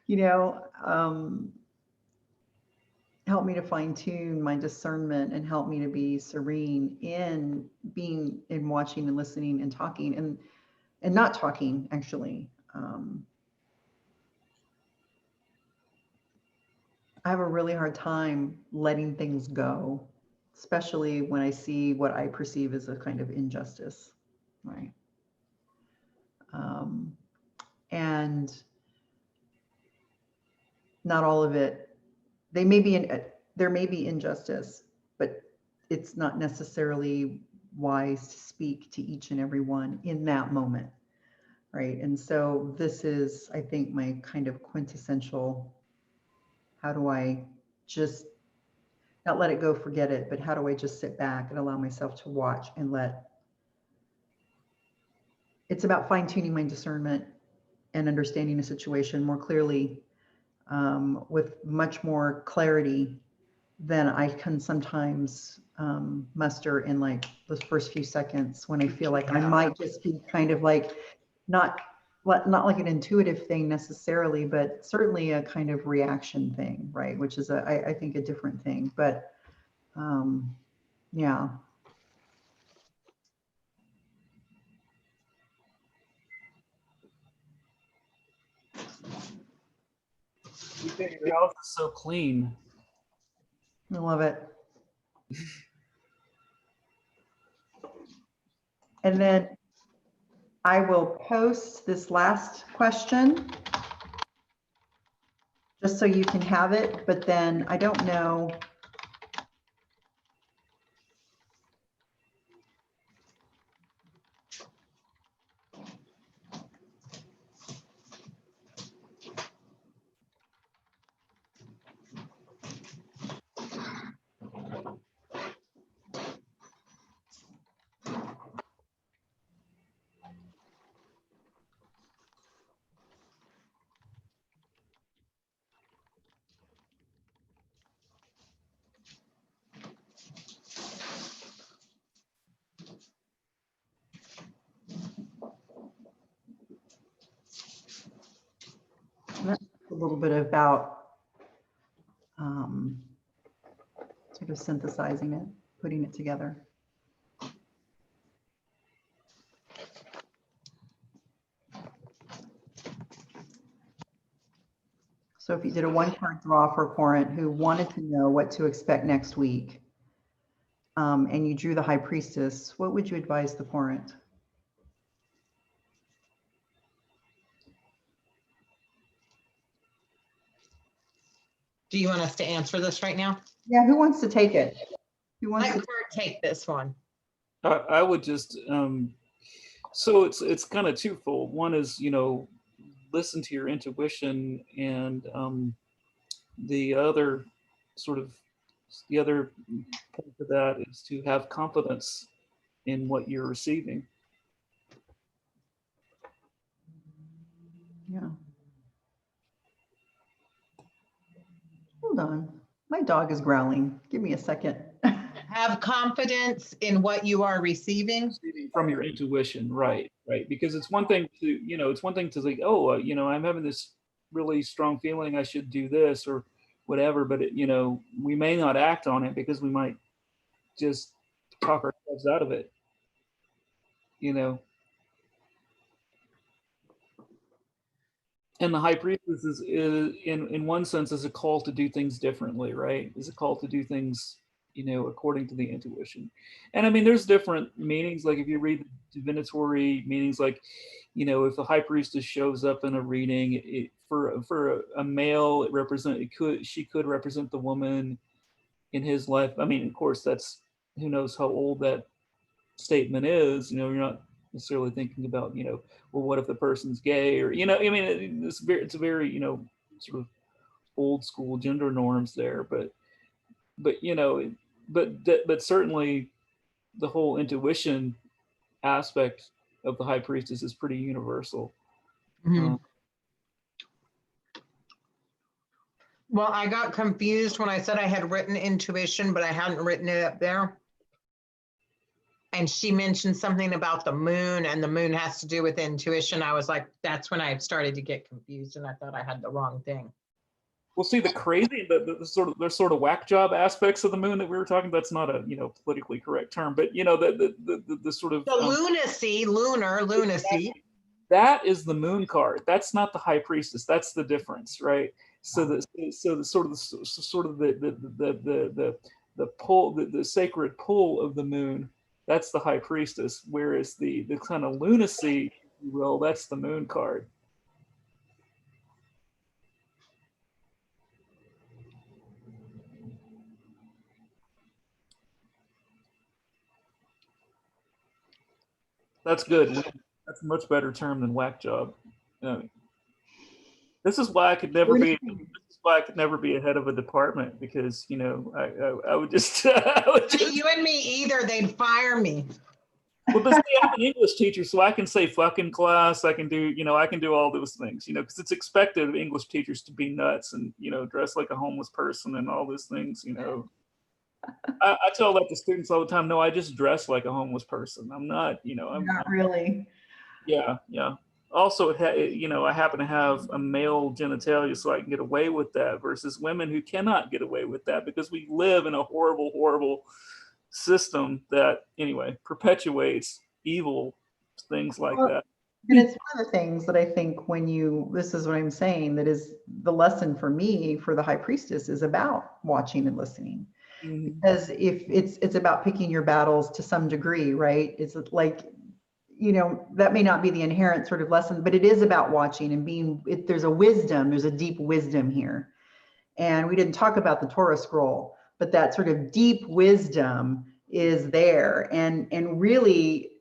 You know, help me to fine tune my discernment and help me to be serene in being, in watching and listening and talking and not talking actually. I have a really hard time letting things go, especially when I see what I perceive as a kind of injustice, right? And not all of it, they may be there may be injustice, but it's not necessarily wise to speak to each and every one in that moment, right? And so this is, I think, my kind of quintessential, how do I just not let it go, forget it, but how do I just sit back and allow myself to watch and let, it's about fine tuning my discernment and understanding a situation more clearly, with much more clarity than I can sometimes muster in like those first few seconds when I feel like I might just be kind of like not like an intuitive thing necessarily, but certainly a kind of reaction thing, right? Which is I think a different thing, but yeah. Your house is so clean. I love it. And then I will post this last question just so you can have it, but then I don't know. That's a little bit about sort of synthesizing it, putting it together. So if you did a one-card draw for a parent who wanted to know what to expect next week, and you drew the High Priestess, what would you advise the parent? Do you want us to answer this right now? Yeah, who wants to take it? Who wants Let to? Kurt take this one. I would just so it's kind of twofold. One is, listen to your intuition, and the other sort of the other point to that is to have confidence in what you're receiving. Yeah. Hold on. My dog is growling. Give me a second. Have confidence in what you are receiving. From your intuition, right? Because it's one thing to, it's one thing to think, oh, I'm having this really strong feeling I should do this or whatever, but we may not act on it because we might just talk ourselves out of it, And the High Priestess is in one sense is a call to do things differently, right? Is a call to do things, according to the intuition. And I mean, there's different meanings. Like if you read the divinatory meanings, like, if the High Priestess shows up in a reading, for a male, she could represent the woman in his life. I mean, of course, that's, who knows how old that statement is. You're not necessarily thinking about, well, what if the person's gay, or I mean, it's a very, sort of old school gender norms there, but but certainly the whole intuition aspect of the High Priestess is pretty universal. Mhm. Well, I got confused when I said I had written intuition, but I hadn't written it up there. and she mentioned something about the moon, and the moon has to do with intuition. I was like, that's when I started to get confused, and I thought I had the wrong thing. Well, see, the crazy, the sort of whack job aspects of the moon that we were talking. That's not a politically correct term, but the sort of The lunacy, lunacy. that is the moon card. That's not the high priestess. That's the difference, right? So the sort of the pull, the sacred pull of the moon. That's the high priestess, whereas the kind of lunacy, if you will, that's the moon card. That's good. That's a much better term than whack job. This is why I could never be. This is why I could never be a head of a department, because I would just. I would just You and me either. They'd fire me. well, but see, I'm an English teacher, so I can say "fucking" class. I can do I can do all those things, because it's expected of English teachers to be nuts and dress like a homeless person and all those things. I tell that to students all the time. No, I just dress like a homeless person. I'm not. I'm Not really. Yeah, yeah. Also, I happen to have a male genitalia, so I can get away with that, versus women who cannot get away with that because we live in a horrible, horrible system that, anyway, perpetuates evil things like Well, that. and it's one of the things that I think this is what I'm saying, that is the lesson for me for the high priestess is about watching and listening. Mhm. Because if it's about picking your battles to some degree, right? It's like, that may not be the inherent sort of lesson, but it is about watching and there's a deep wisdom here. And we didn't talk about the Torah scroll, but that sort of deep wisdom is there, and really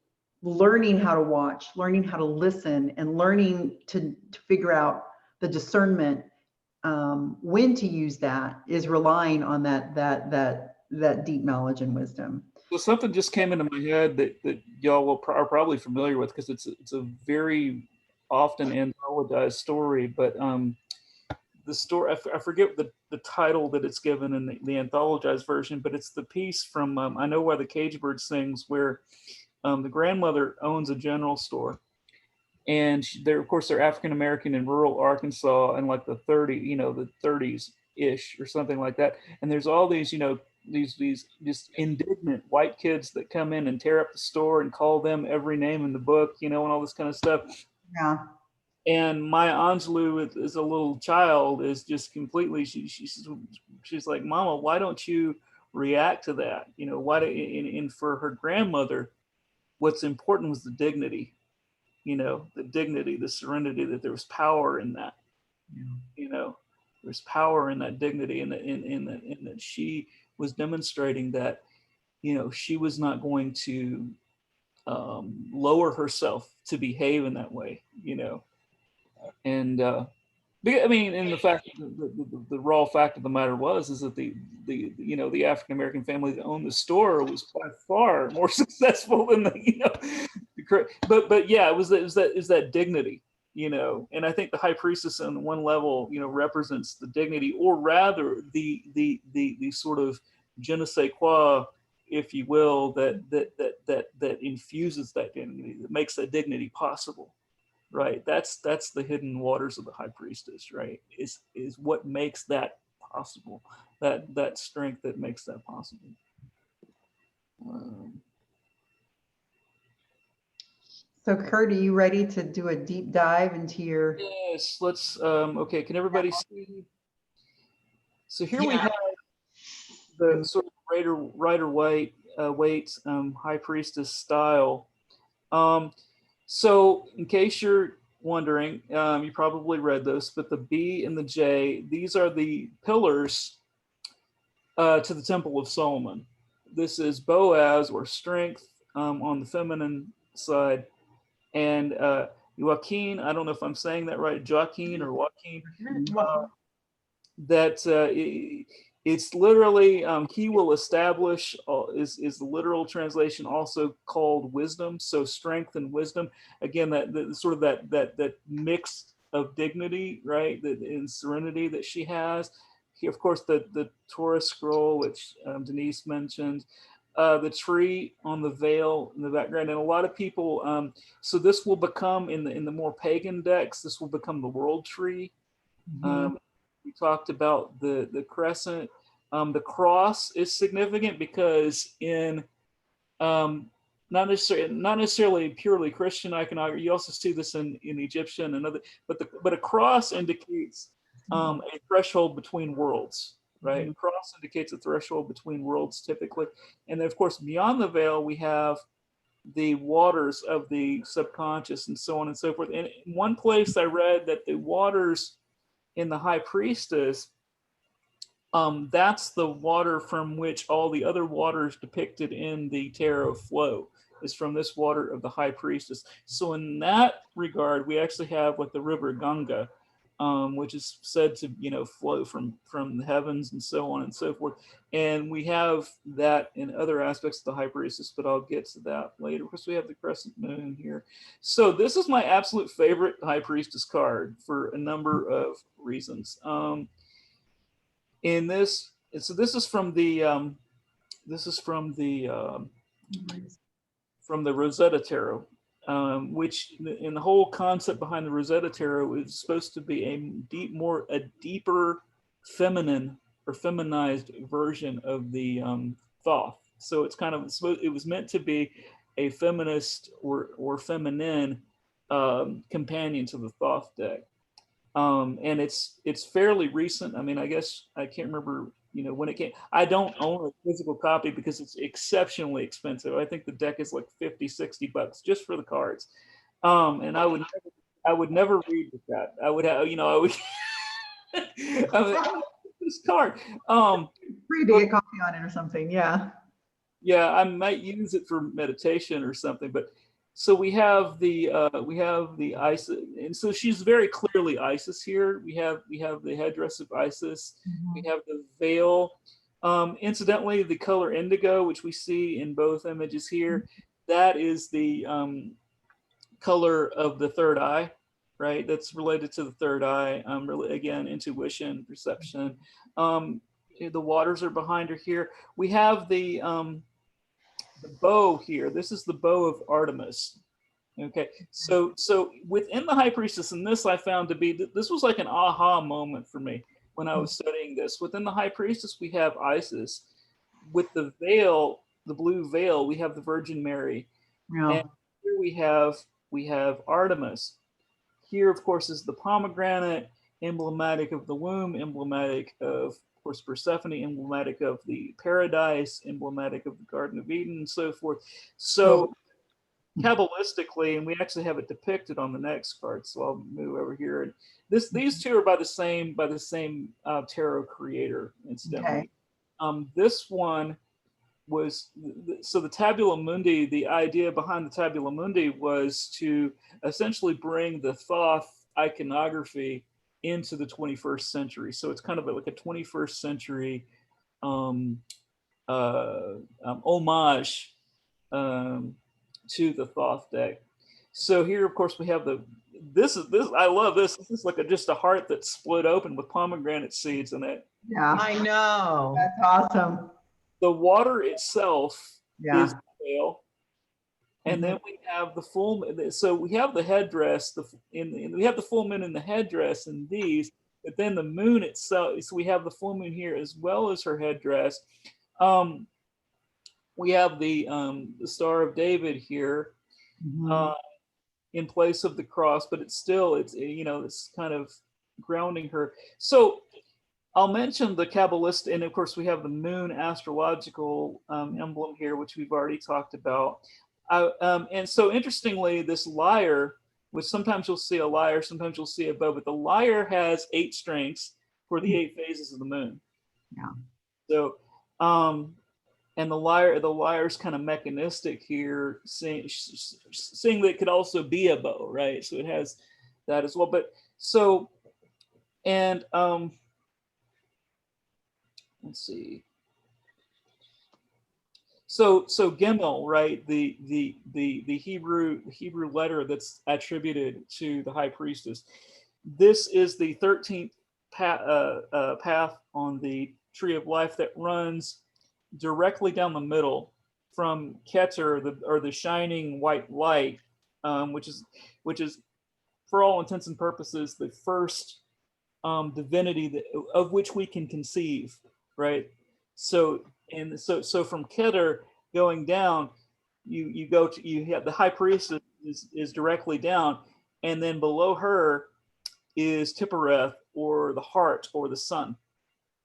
learning how to watch, learning how to listen, and learning to figure out the discernment, when to use that, is relying on that deep knowledge and wisdom. So something just came into my head that y'all are probably familiar with, because it's a very often anthologized story, but the story, I forget the title that it's given in the anthologized version, but it's the piece from I Know Why the Cage Bird Sings, where the grandmother owns a general store, and of course they're African American in rural Arkansas in like the 30s ish or something like that, and there's all these these just indignant white kids that come in and tear up the store and call them every name in the book, and all this kind of stuff. Yeah. And Maya Angelou, as a little child, is just completely, she's like, Mama, why don't you react to that? Why do, and for her grandmother, what's important was the dignity, the dignity, the serenity, that there was power in that. There's power in that dignity, and that she was demonstrating that, she was not going to lower herself to behave in that way, and I mean, and the fact, the raw fact of the matter is that the African American family that owned the store was by far more successful than but yeah, it was that dignity, and I think the high priestess on one level, represents the dignity, or rather the sort of je ne sais quoi, if you will, that infuses that dignity, that makes that dignity possible. Right, that's the hidden waters of the high priestess, right? Is what makes that possible, that strength that makes that possible. So Kurt, are you ready to do a deep dive into your? Yes, let's okay, can everybody see? So here we have the sort of Rider Waite high priestess style. So in case you're wondering, you probably read this, but the B and the J, these are the pillars to the Temple of Solomon. This is Boaz, or strength, on the feminine side, and Joaquin, I don't know if I'm saying that right, Joaquin or Joaquin, that it's literally, he will establish, is the literal translation, also called wisdom. So strength and wisdom, again, that sort of that mix of dignity, right, and serenity that she has. Of course, the Torah scroll, which Denise mentioned, the tree on the veil in the background, and a lot of people. So this will become in the more pagan decks. This will become the world tree. Mhm. We talked about the crescent. The cross is significant because in um, not necessarily purely Christian iconography. You also see this in Egyptian and other, but a cross indicates a threshold between worlds, right? A Mhm. cross indicates a threshold between worlds typically, and then of course beyond the veil we have the waters of the subconscious and so on and so forth. And in one place I read that the waters in the high priestess, that's the water from which all the other waters depicted in the tarot flow, is from this water of the high priestess. So in that regard, we actually have what the river Ganga, which is said to flow from the heavens and so on and so forth. And we have that in other aspects of the high priestess, but I'll get to that later because we have the crescent moon here. So this is my absolute favorite high priestess card for a number of reasons. In this, so this is from the Rosetta Tarot, which in the whole concept behind the Rosetta Tarot is supposed to be a deeper feminine or feminized version of the Thoth. So it's kind of it was meant to be a feminist or feminine companion to the Thoth deck. And it's fairly recent. I mean, I guess I can't remember, when it came. I don't own a physical copy because it's exceptionally expensive. I think the deck is like 50, $60 just for the cards. And I would never read with that. I would have, I would, I mean, this card. Free to But get coffee on it or something. Yeah. yeah, I might use it for meditation or something. But so we have the Isis, and so she's very clearly Isis here. We have the headdress of Isis. We Mhm. have the veil. Incidentally, the color indigo, which we see in both images here, that is the color of the third eye, right? That's related to the third eye. Really, again, intuition, perception. Um, the waters are behind her here. We have the bow here. This is the bow of Artemis. Okay, so within the high priestess, and this I found to be this was like an aha moment for me when I was studying this. Within the high priestess, we have Isis. With the veil, the blue veil, we have the Virgin Mary, and Yeah. here we have Artemis. Here, of course, is the pomegranate, emblematic of the womb, emblematic of course, Persephone, emblematic of the paradise, emblematic of the Garden of Eden, and so forth. So So, Kabbalistically, and we actually have it depicted on the next card. So I'll move over here. And these two are by the same tarot creator, okay. incidentally. This one was so the tabula mundi. The idea behind the tabula mundi was to essentially bring the Thoth iconography into the 21st century. So it's kind of like a 21st century um, homage um, to the Thoth deck. So here, of course, we have this. I love this. This is like just a heart that's split open with pomegranate seeds in it. Yeah. I know. That's awesome. The water itself is Yeah. the veil, and Mhm. then we have the full. So we have the headdress. We have the full moon in the headdress in these, but then the moon itself. So we have the full moon here as well as her headdress. Um, we have the Star of David here. Mhm. Uh, in place of the cross, but it's kind of grounding her. So I'll mention the Kabbalist, and of course we have the moon astrological emblem here, which we've already talked about. And so interestingly, this lyre, which sometimes you'll see a lyre, sometimes you'll see a bow, but the lyre has 8 strings for the 8 phases of the moon. Yeah. So um, and the lyre's kind of mechanistic here, seeing that it could also be a bow, right? So it has that as well. But so and let's see. So Gimel, right? The Hebrew letter that's attributed to the high priestess. This is the 13th path on the tree of life that runs directly down the middle Keter, the shining white light, which is for all intents and purposes the first divinity of which we can conceive, right? So from Keter going down, you go to, you have the high priestess is directly down, and then below her is Tippereth, or the heart, or the sun,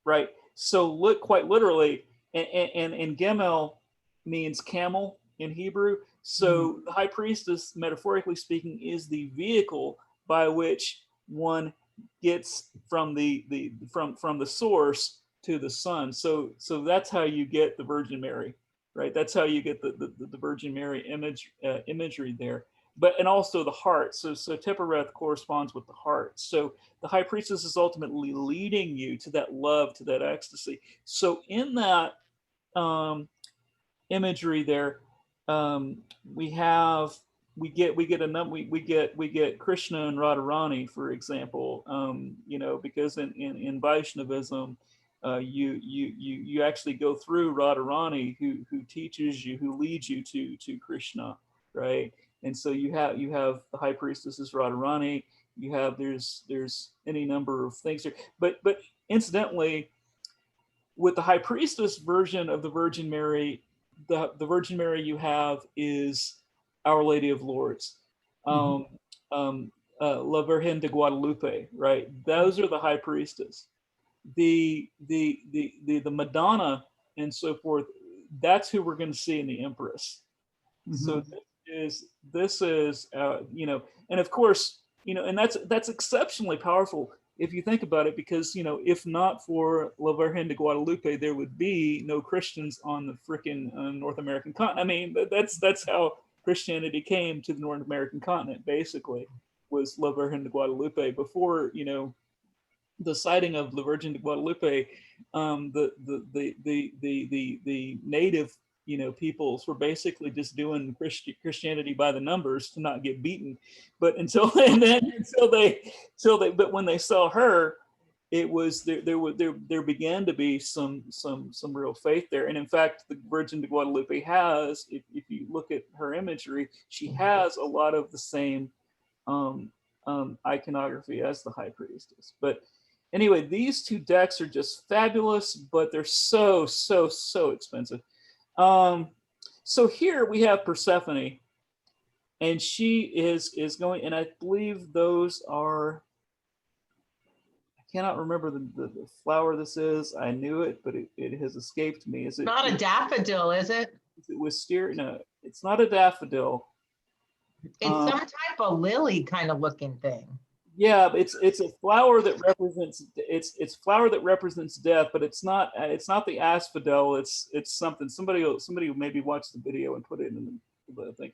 right? So look, quite literally, and Gemel means camel in Hebrew. So the high priestess, metaphorically speaking, is the vehicle by which one gets from from the source to the sun. So that's how you get the Virgin Mary, right? That's how you get the Virgin Mary imagery there. But and also the heart. So Tippereth corresponds with the heart. So the high priestess is ultimately leading you to that love, to that ecstasy. So in that imagery there, we have we get Krishna and Radharani, for example, because in Vaishnavism, you actually go through Radharani, who teaches you, who leads you to Krishna, right? And so you have the high priestess is Radharani. You have there's any number of things here, but incidentally, with the high priestess version of the Virgin Mary, the Virgin Mary you have is Our Lady of Lourdes, La Virgen de Guadalupe, right? Those are the high priestess. The Madonna and so forth. That's who we're going to see in the Empress. So this is and of course and that's exceptionally powerful if you think about it, because if not for La Virgen de Guadalupe, there would be no Christians on the frickin' North American continent. I mean, that's how Christianity came to the North American continent. Basically, was La Virgen de Guadalupe. Before the sighting of La Virgen de Guadalupe, the native peoples were basically just doing Christianity by the numbers to not get beaten. But until but when they saw her, it was there began to be some real faith there. And in fact, the Virgin de Guadalupe has, if you look at her imagery, she has a lot of the same iconography as the high priestess. But anyway, these two decks are just fabulous, but they're so expensive. So here we have Persephone, and she is going, and I believe those are, I cannot remember the flower this is. I knew it, but it has escaped me. Is it not a daffodil, is it? Is it wisteria? No, it's not a daffodil. It's some type of lily kind of looking thing. Yeah, it's a flower that represents it's flower that represents death, but it's not the asphodel. It's something. Somebody will maybe watch the video and put it in the thing.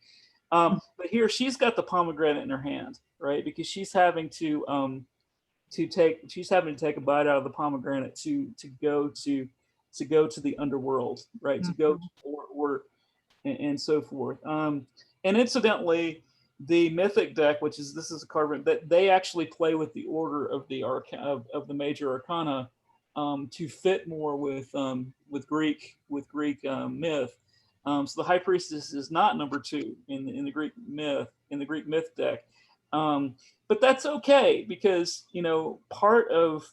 But here she's got the pomegranate in her hand, right? Because she's having to take a bite out of the pomegranate to go to the underworld, right? To go or and so forth. And incidentally, the mythic deck, this is a card that they actually play with the order of the of the major arcana to fit more with Greek myth. So the high priestess is not number 2 in the Greek myth deck, but that's okay, because part of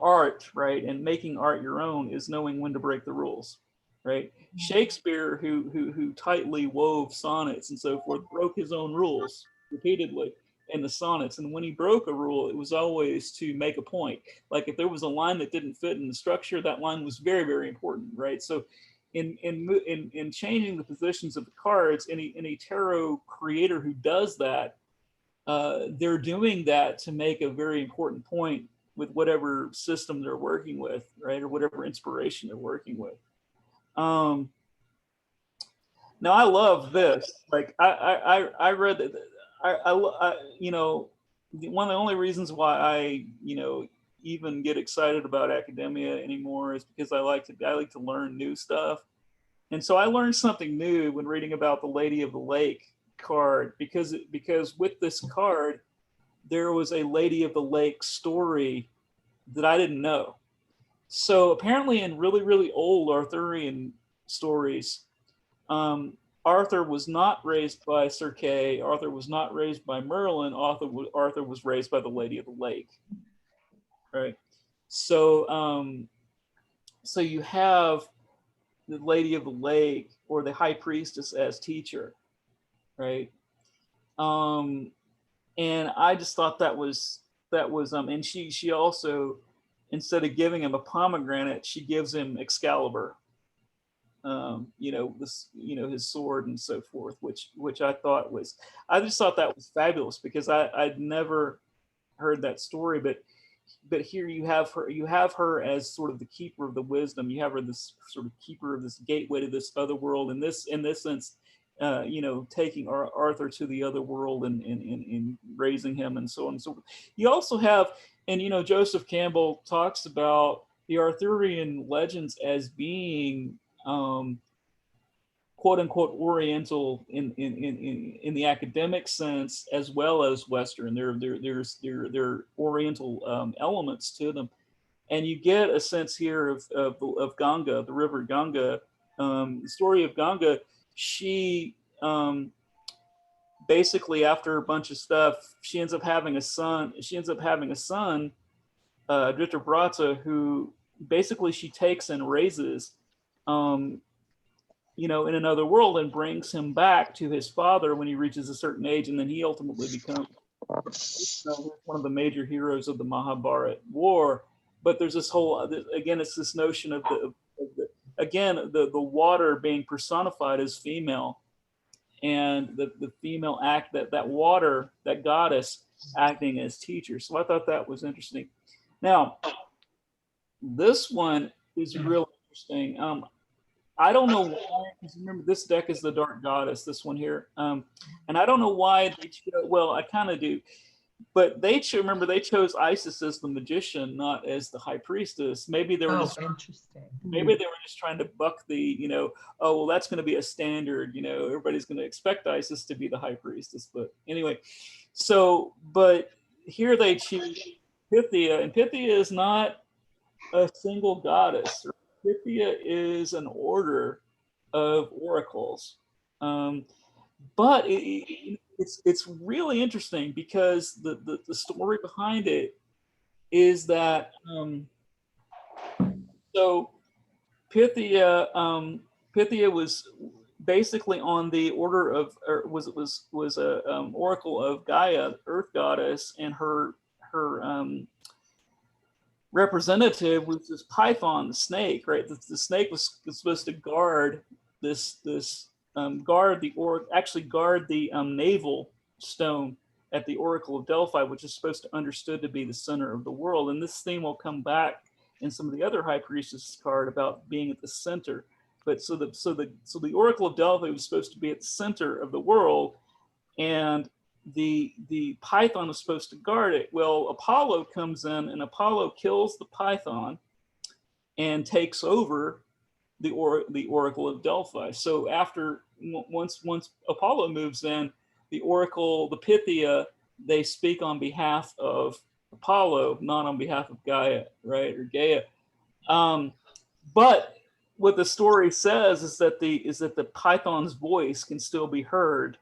art, right, and making art your own is knowing when to break the rules. Right, Shakespeare, who tightly wove sonnets and so forth, broke his own rules repeatedly in the sonnets. And when he broke a rule, it was always to make a point. Like if there was a line that didn't fit in the structure, that line was very, very important. Right. So, in changing the positions of the cards, any tarot creator who does that, they're doing that to make a very important point with whatever system they're working with, right, or whatever inspiration they're working with. Now I love this. Like I read that. I one of the only reasons why I even get excited about academia anymore is because I like to learn new stuff. And so I learned something new when reading about the Lady of the Lake card, because with this card there was a Lady of the Lake story that I didn't know. So apparently in really, really old Arthurian stories. Um, Arthur was not raised by Sir Kay. Arthur was not raised by Merlin. Arthur was raised by the Lady of the Lake, right? So, so you have the Lady of the Lake or the High Priestess as teacher, right? Um, and I just thought and she also, instead of giving him a pomegranate, she gives him Excalibur, this, his sword and so forth, which I just thought that was fabulous because I'd never heard that story, but here you have her as sort of the keeper of the wisdom. You have her this sort of keeper of this gateway to this other world. In this sense, taking Arthur to the other world and raising him and so on and so forth. You also have, and Joseph Campbell talks about the Arthurian legends as being quote unquote Oriental in the academic sense as well as Western. There are Oriental elements to them, and you get a sense here of Ganga, the river Ganga. The story of Ganga. She basically, after a bunch of stuff, she ends up having a son. Dhritarashtra, who basically she takes and raises. In another world and brings him back to his father when he reaches a certain age, and then he ultimately becomes one of the major heroes of the Mahabharata war. But there's this whole again, it's this notion of the water being personified as female, and the female act that water, that goddess acting as teacher. So I thought that was interesting. Now, this one is really interesting. I don't know why, because remember this deck is the Dark Goddess, this one here. And I don't know why they chose, well, I kind of do, but they chose Isis as the magician, not as the High Priestess. Maybe they were maybe they were just trying to buck the, oh, well, that's going to be a standard, everybody's going to expect Isis to be the High Priestess. But anyway, but here they choose Pythia, and Pythia is not a single goddess. Pythia is an order of oracles, but it's really interesting because the story behind it is that so Pythia was basically on the order of, or was a oracle of Gaia, Earth goddess, and her representative was this python, the snake, right? The snake was supposed to guard guard the navel stone at the Oracle of Delphi, which is supposed to understood to be the center of the world. And this theme will come back in some of the other High Priestess card about being at the center. But so the Oracle of Delphi was supposed to be at the center of the world, and the python was supposed to guard it. Well, Apollo comes in and Apollo kills the python and takes over the Oracle of Delphi. So once Apollo moves in, the Pythia, they speak on behalf of Apollo, not on behalf of Gaia, right, or Gaia. But what the story says is that the python's voice can still be heard.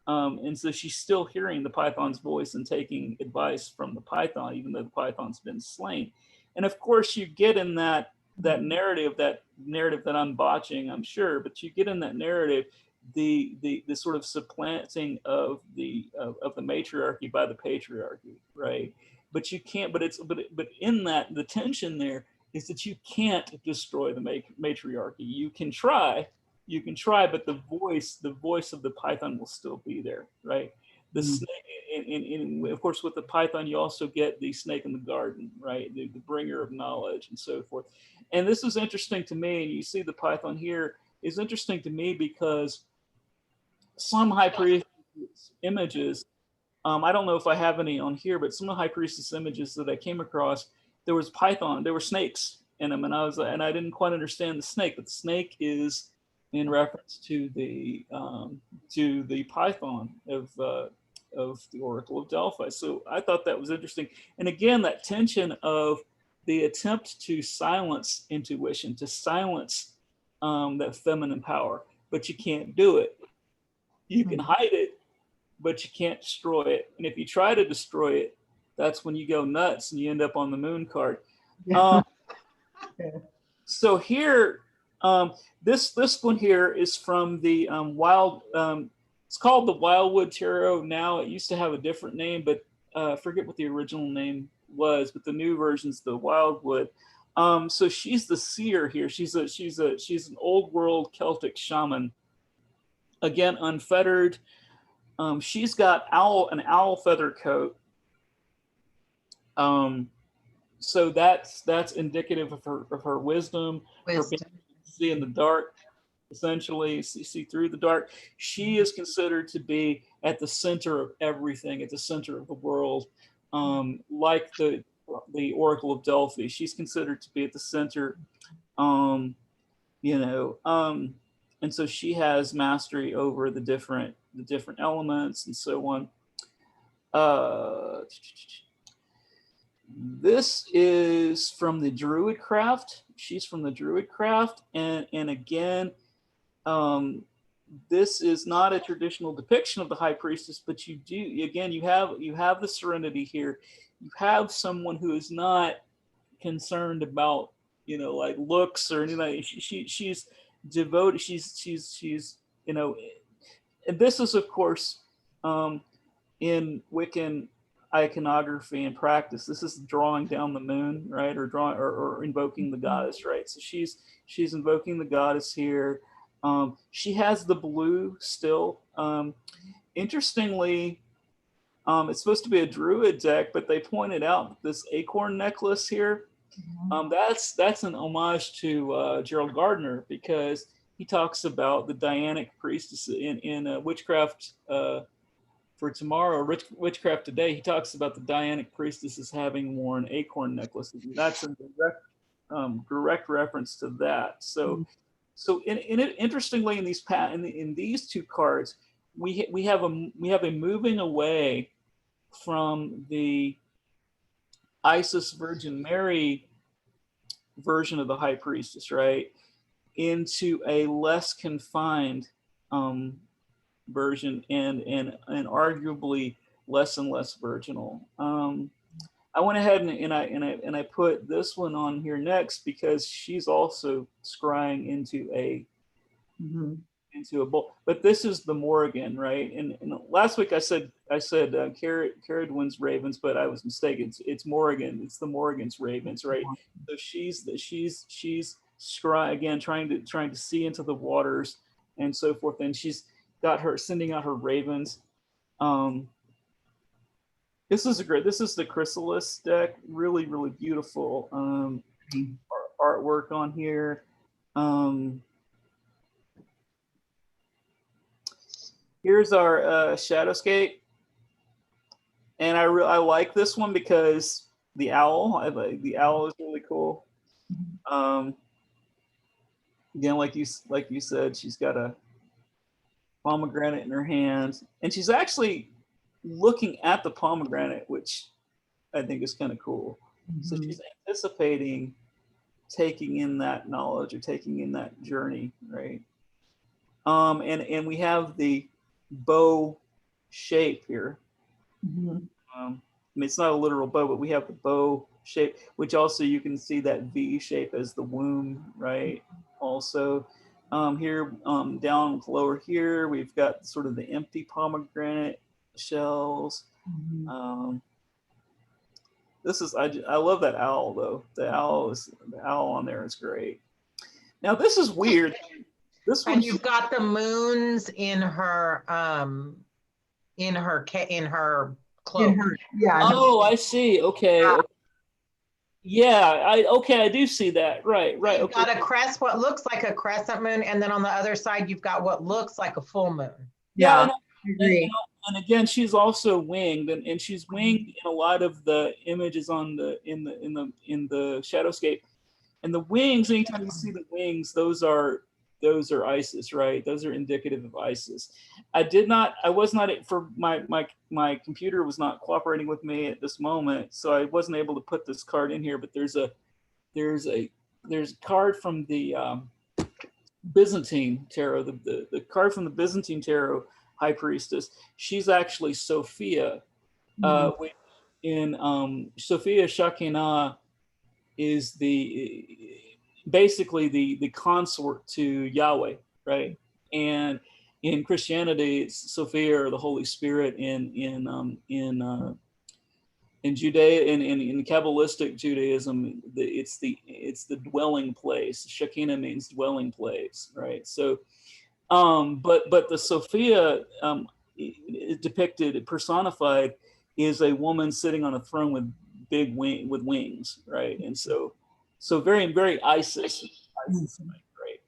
And so she's still hearing the python's voice and taking advice from the python, even though the python's been slain. And of course, you get in that narrative that I'm botching, I'm sure, but you get in that narrative the sort of supplanting of the matriarchy by the patriarchy, right? But you can't. But in that, the tension there is that you can't destroy the matriarchy. You can try, but the voice of the python will still be there, right? The snake, and of course, with the python, you also get the snake in the garden, right? The bringer of knowledge and so forth. And this is interesting to me, and you see the python here is interesting to me because some High Priestess images, I don't know if I have any on here, but some of the High Priestess images that I came across, there was python, there were snakes in them, and I didn't quite understand the snake, but the snake is in reference to the python of the Oracle of Delphi. So I thought that was interesting, and again, that tension of the attempt to silence intuition, to silence that feminine power, but you can't do it. You can hide it, but you can't destroy it. And if you try to destroy it, that's when you go nuts and you end up on the moon card. Yeah. So here, this one here is from the wild. It's called the Wildwood Tarot now. It used to have a different name, but I forget what the original name was. But the new version's the Wildwood. So she's the seer here. She's an old world Celtic shaman. Again, unfettered. She's got an owl feather coat. So that's indicative of her wisdom, her being able to see in the dark, essentially see through the dark. She is considered to be at the center of everything, at the center of the world, like the Oracle of Delphi. She's considered to be at the center, you know, and so she has mastery over the different elements and so on. This is from the Druidcraft. She's from the Druidcraft, and again, this is not a traditional depiction of the High Priestess, but you have the serenity here. You have someone who is not concerned about, you know, like looks or anything. She's devoted. She's you know, and this is of course in Wiccan iconography and practice. This is drawing down the moon, right, or drawing or invoking the goddess, right? So she's invoking the goddess here. She has the blue still. Interestingly, it's supposed to be a druid deck, but they pointed out this acorn necklace here. That's an homage to Gerald Gardner, because he talks about the Dianic priestess in Witchcraft for Tomorrow, Witchcraft Today. He talks about the Dianic priestesses having worn acorn necklaces. And that's a direct reference to that. So, interestingly, in these two cards, we have a moving away from the Isis Virgin Mary version of the High Priestess, right, into a less confined version and arguably less and less virginal. I went ahead and I put this one on here next because she's also scrying into a bowl. But this is the Morrigan, right? And last week I said Caradwin's ravens, but I was mistaken. It's Morrigan. It's the Morrigan's ravens, right? So she's scry again, trying to see into the waters and so forth. And she's got her sending out her ravens. This is the Chrysalis deck. Really, really beautiful artwork on here. Here's our Shadowscape, and I like this one because the owl. The owl is really cool. Again, like you said, she's got a pomegranate in her hand, and she's actually looking at the pomegranate, which I think is kind of cool. So she's anticipating taking in that knowledge or taking in that journey, right? And we have the bow shape here. I mean, it's not a literal bow, but we have the bow shape, which also you can see that V shape as the womb, right? Also, here down lower here, we've got sort of the empty pomegranate shells. This is I love that owl though. The owl on there is great. Now this is weird. This one, and you've got the moons in her cloak. Oh, I see. Okay. Yeah, I do see that. Right. You've got a crest, what looks like a crescent moon, and then on the other side you've got what looks like a full moon. Yeah. And again, she's also winged, and she's winged in a lot of the images in the Shadowscape. And the wings, anytime you see the wings, those are Isis, right? Those are indicative of Isis. I was not for my computer was not cooperating with me at this moment, so I wasn't able to put this card in here. But there's a card from the Byzantine tarot, the card from the Byzantine tarot, High Priestess. She's actually Sophia, Mhm. which in Sophia Shekinah is basically the consort to Yahweh, right? And in Christianity, it's Sophia or the Holy Spirit. In Judea, in Kabbalistic Judaism, it's the dwelling place. Shekinah means dwelling place, right? So, but the Sophia depicted, personified, is a woman sitting on a throne with with wings, right? And so very Isis, Isis, Mhm. right?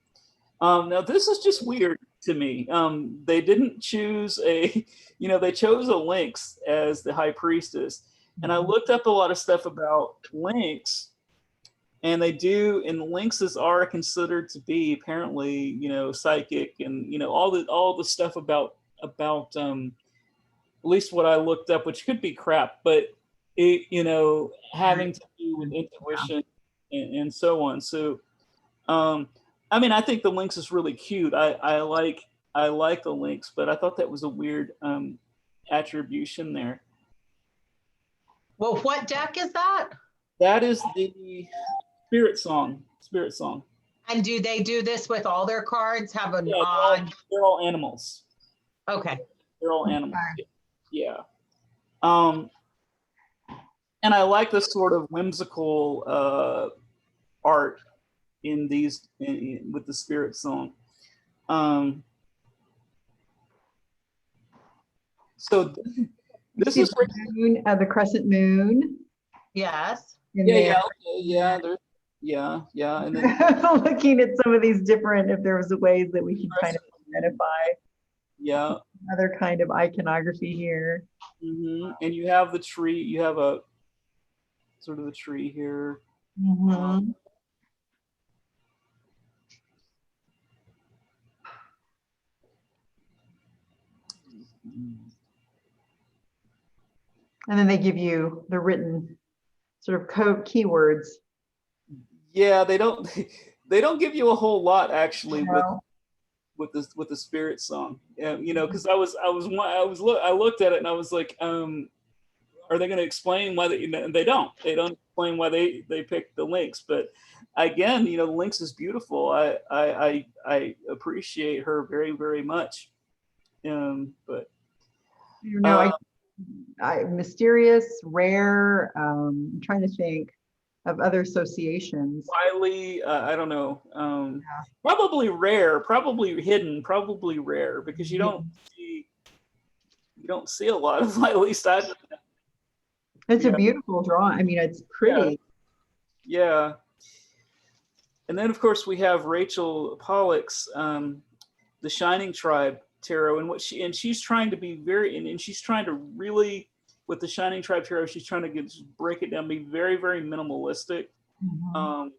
Now this is just weird to me. They didn't choose a, they chose a Lynx as the high priestess, and I Mhm. looked up a lot of stuff about Lynx, and they do, and lynxes are considered to be apparently, psychic, and all the stuff about at least what I looked up, which could be crap, but it, Very having to do with yeah. intuition and so on. So um, I mean, I think the lynx is really cute. I like the lynx, but I thought that was a weird attribution there. Well, what deck is that? That is the spirit song. Spirit song. And do they do this with all their cards? Have an Yeah, odd, they're all animals. okay. They're all animals. Okay. Yeah. Um, and I like the sort of whimsical art in these with the spirit song. Um, so You this see is the moon, the crescent moon Yes. in yeah, there. yeah, okay, yeah, there's yeah, and then Looking at some of these different, if there was ways that we could kind of identify yeah, other kind of iconography here. and you have the tree. You have a sort of a tree here. Mhm. And then they give you the written sort of code keywords. Yeah, they don't give you a whole lot actually with No. the spirit song. Because I looked at it and I was like, are they going to explain why they don't explain why they picked the links, but again, the links is beautiful. I appreciate her very very much. But You know, uh, mysterious, rare. I'm trying to think of other associations. Wiley, I don't know. Probably rare, probably hidden, probably rare, because you Yeah. don't see a lot of, at least I. It's a Yeah, beautiful drawing. I mean, it's yeah, pretty. yeah. And then of course we have Rachel Pollack's The Shining Tribe tarot, and she's trying to be very, and she's trying to really, with the Shining Tribe tarot, she's trying to break it down, be very very minimalistic. Mhm. Um,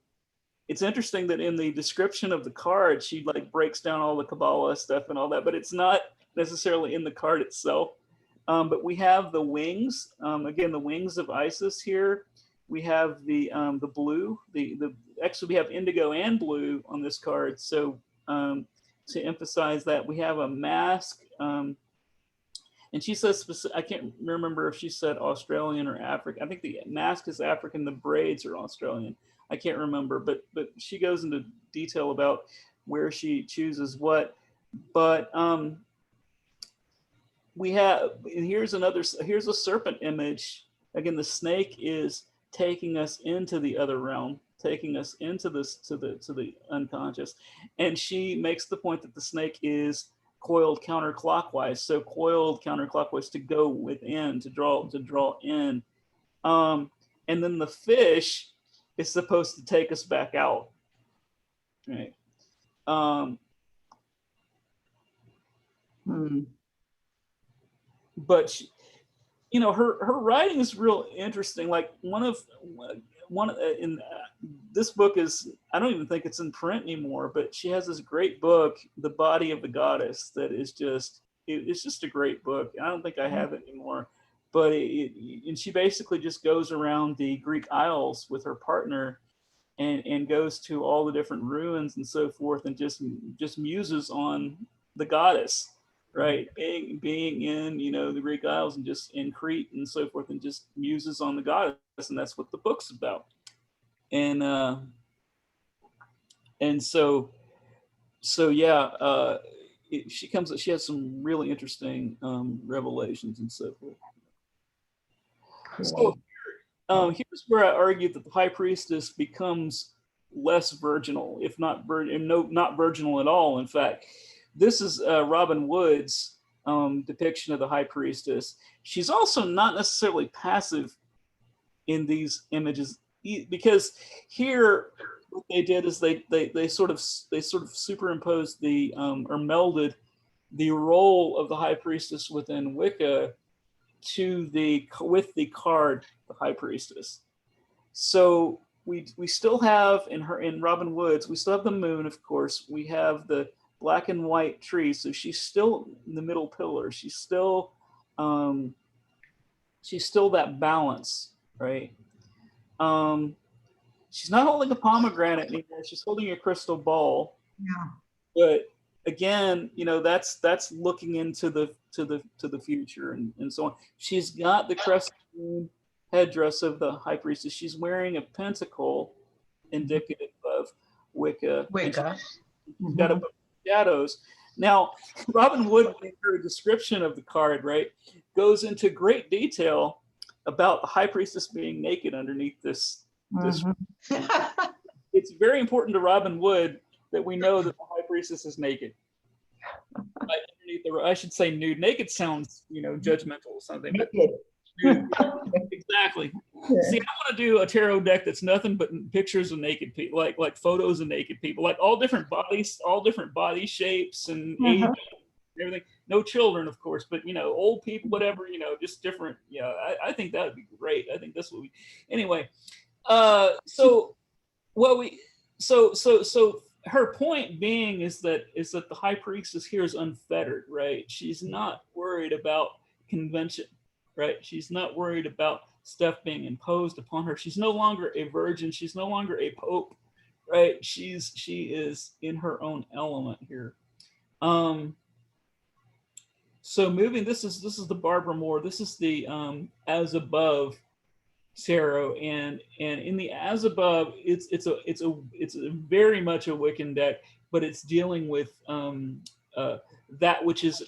it's interesting that in the description of the card, she like breaks down all the Kabbalah stuff and all that, but it's not necessarily in the card itself. But we have the wings, again, the wings of Isis here. We have the blue, the actually we have indigo and blue on this card. So to emphasize that, we have a mask. And she says, I can't remember if she said Australian or African. I think the mask is African, the braids are Australian. I can't remember, but she goes into detail about where she chooses what. But we have, and here's a serpent image. Again, the snake is taking us into the other realm, taking us into this to the unconscious. And she makes the point that the snake is coiled counterclockwise, so coiled counterclockwise to go within, to draw in. And then the fish is supposed to take us back out, right? um, Hmm. but she, her writing is real interesting. Like one in this book is, I don't even think it's in print anymore, but she has this great book, The Body of the Goddess, that is it's just a great book. I don't think I have it anymore, but and she basically just goes around the Greek Isles with her partner, and goes to all the different ruins and so forth, and just muses on the goddess, right? Being in, you know, the Greek Isles and just in Crete and so forth, and just muses on the goddess, and that's what the book's about. And so yeah, she has some really interesting revelations and so forth. So here's where I argue that the high priestess becomes less virginal, if not not virginal at all. In fact, this is Robin Wood's depiction of the high priestess. She's also not necessarily passive in these images, because here what they did is they sort of superimposed the or melded the role of the high priestess within Wicca with the card, the high priestess. So we still have in Robin Woods, we still have the moon, of course. We have the black and white tree. So she's still in the middle pillar. She's still that balance, right? She's not holding a pomegranate anymore. She's holding a crystal ball. Yeah. But again, you know, that's looking into the future and so on. She's got the crescent moon headdress of the high priestess. She's wearing a pentacle, indicative of Wicca. Wicca. She's got a book of shadows. Now, Robin Wood, in her description of the card, right, goes into great detail about the high priestess being naked underneath this. It's very important to Robin Wood that we know that the high priestess is naked. I should say nude. Naked sounds, you know, judgmental or something. But nude, exactly. See, I want to do a tarot deck that's nothing but pictures of naked people, like photos of naked people, like all different bodies, all different body shapes and age, everything. No children, of course, but you know, old people, whatever, you know, just different. Yeah, I think that would be great. I think that's what we. Anyway, so her point being is that the high priestess here is unfettered, right? She's not worried about convention, right? She's not worried about stuff being imposed upon her. She's no longer a virgin. She's no longer a pope, right? She is in her own element here. So moving, this is the Barbara Moore. This is the As Above tarot, and in the As Above, it's a very much a Wiccan deck, but it's dealing with that which is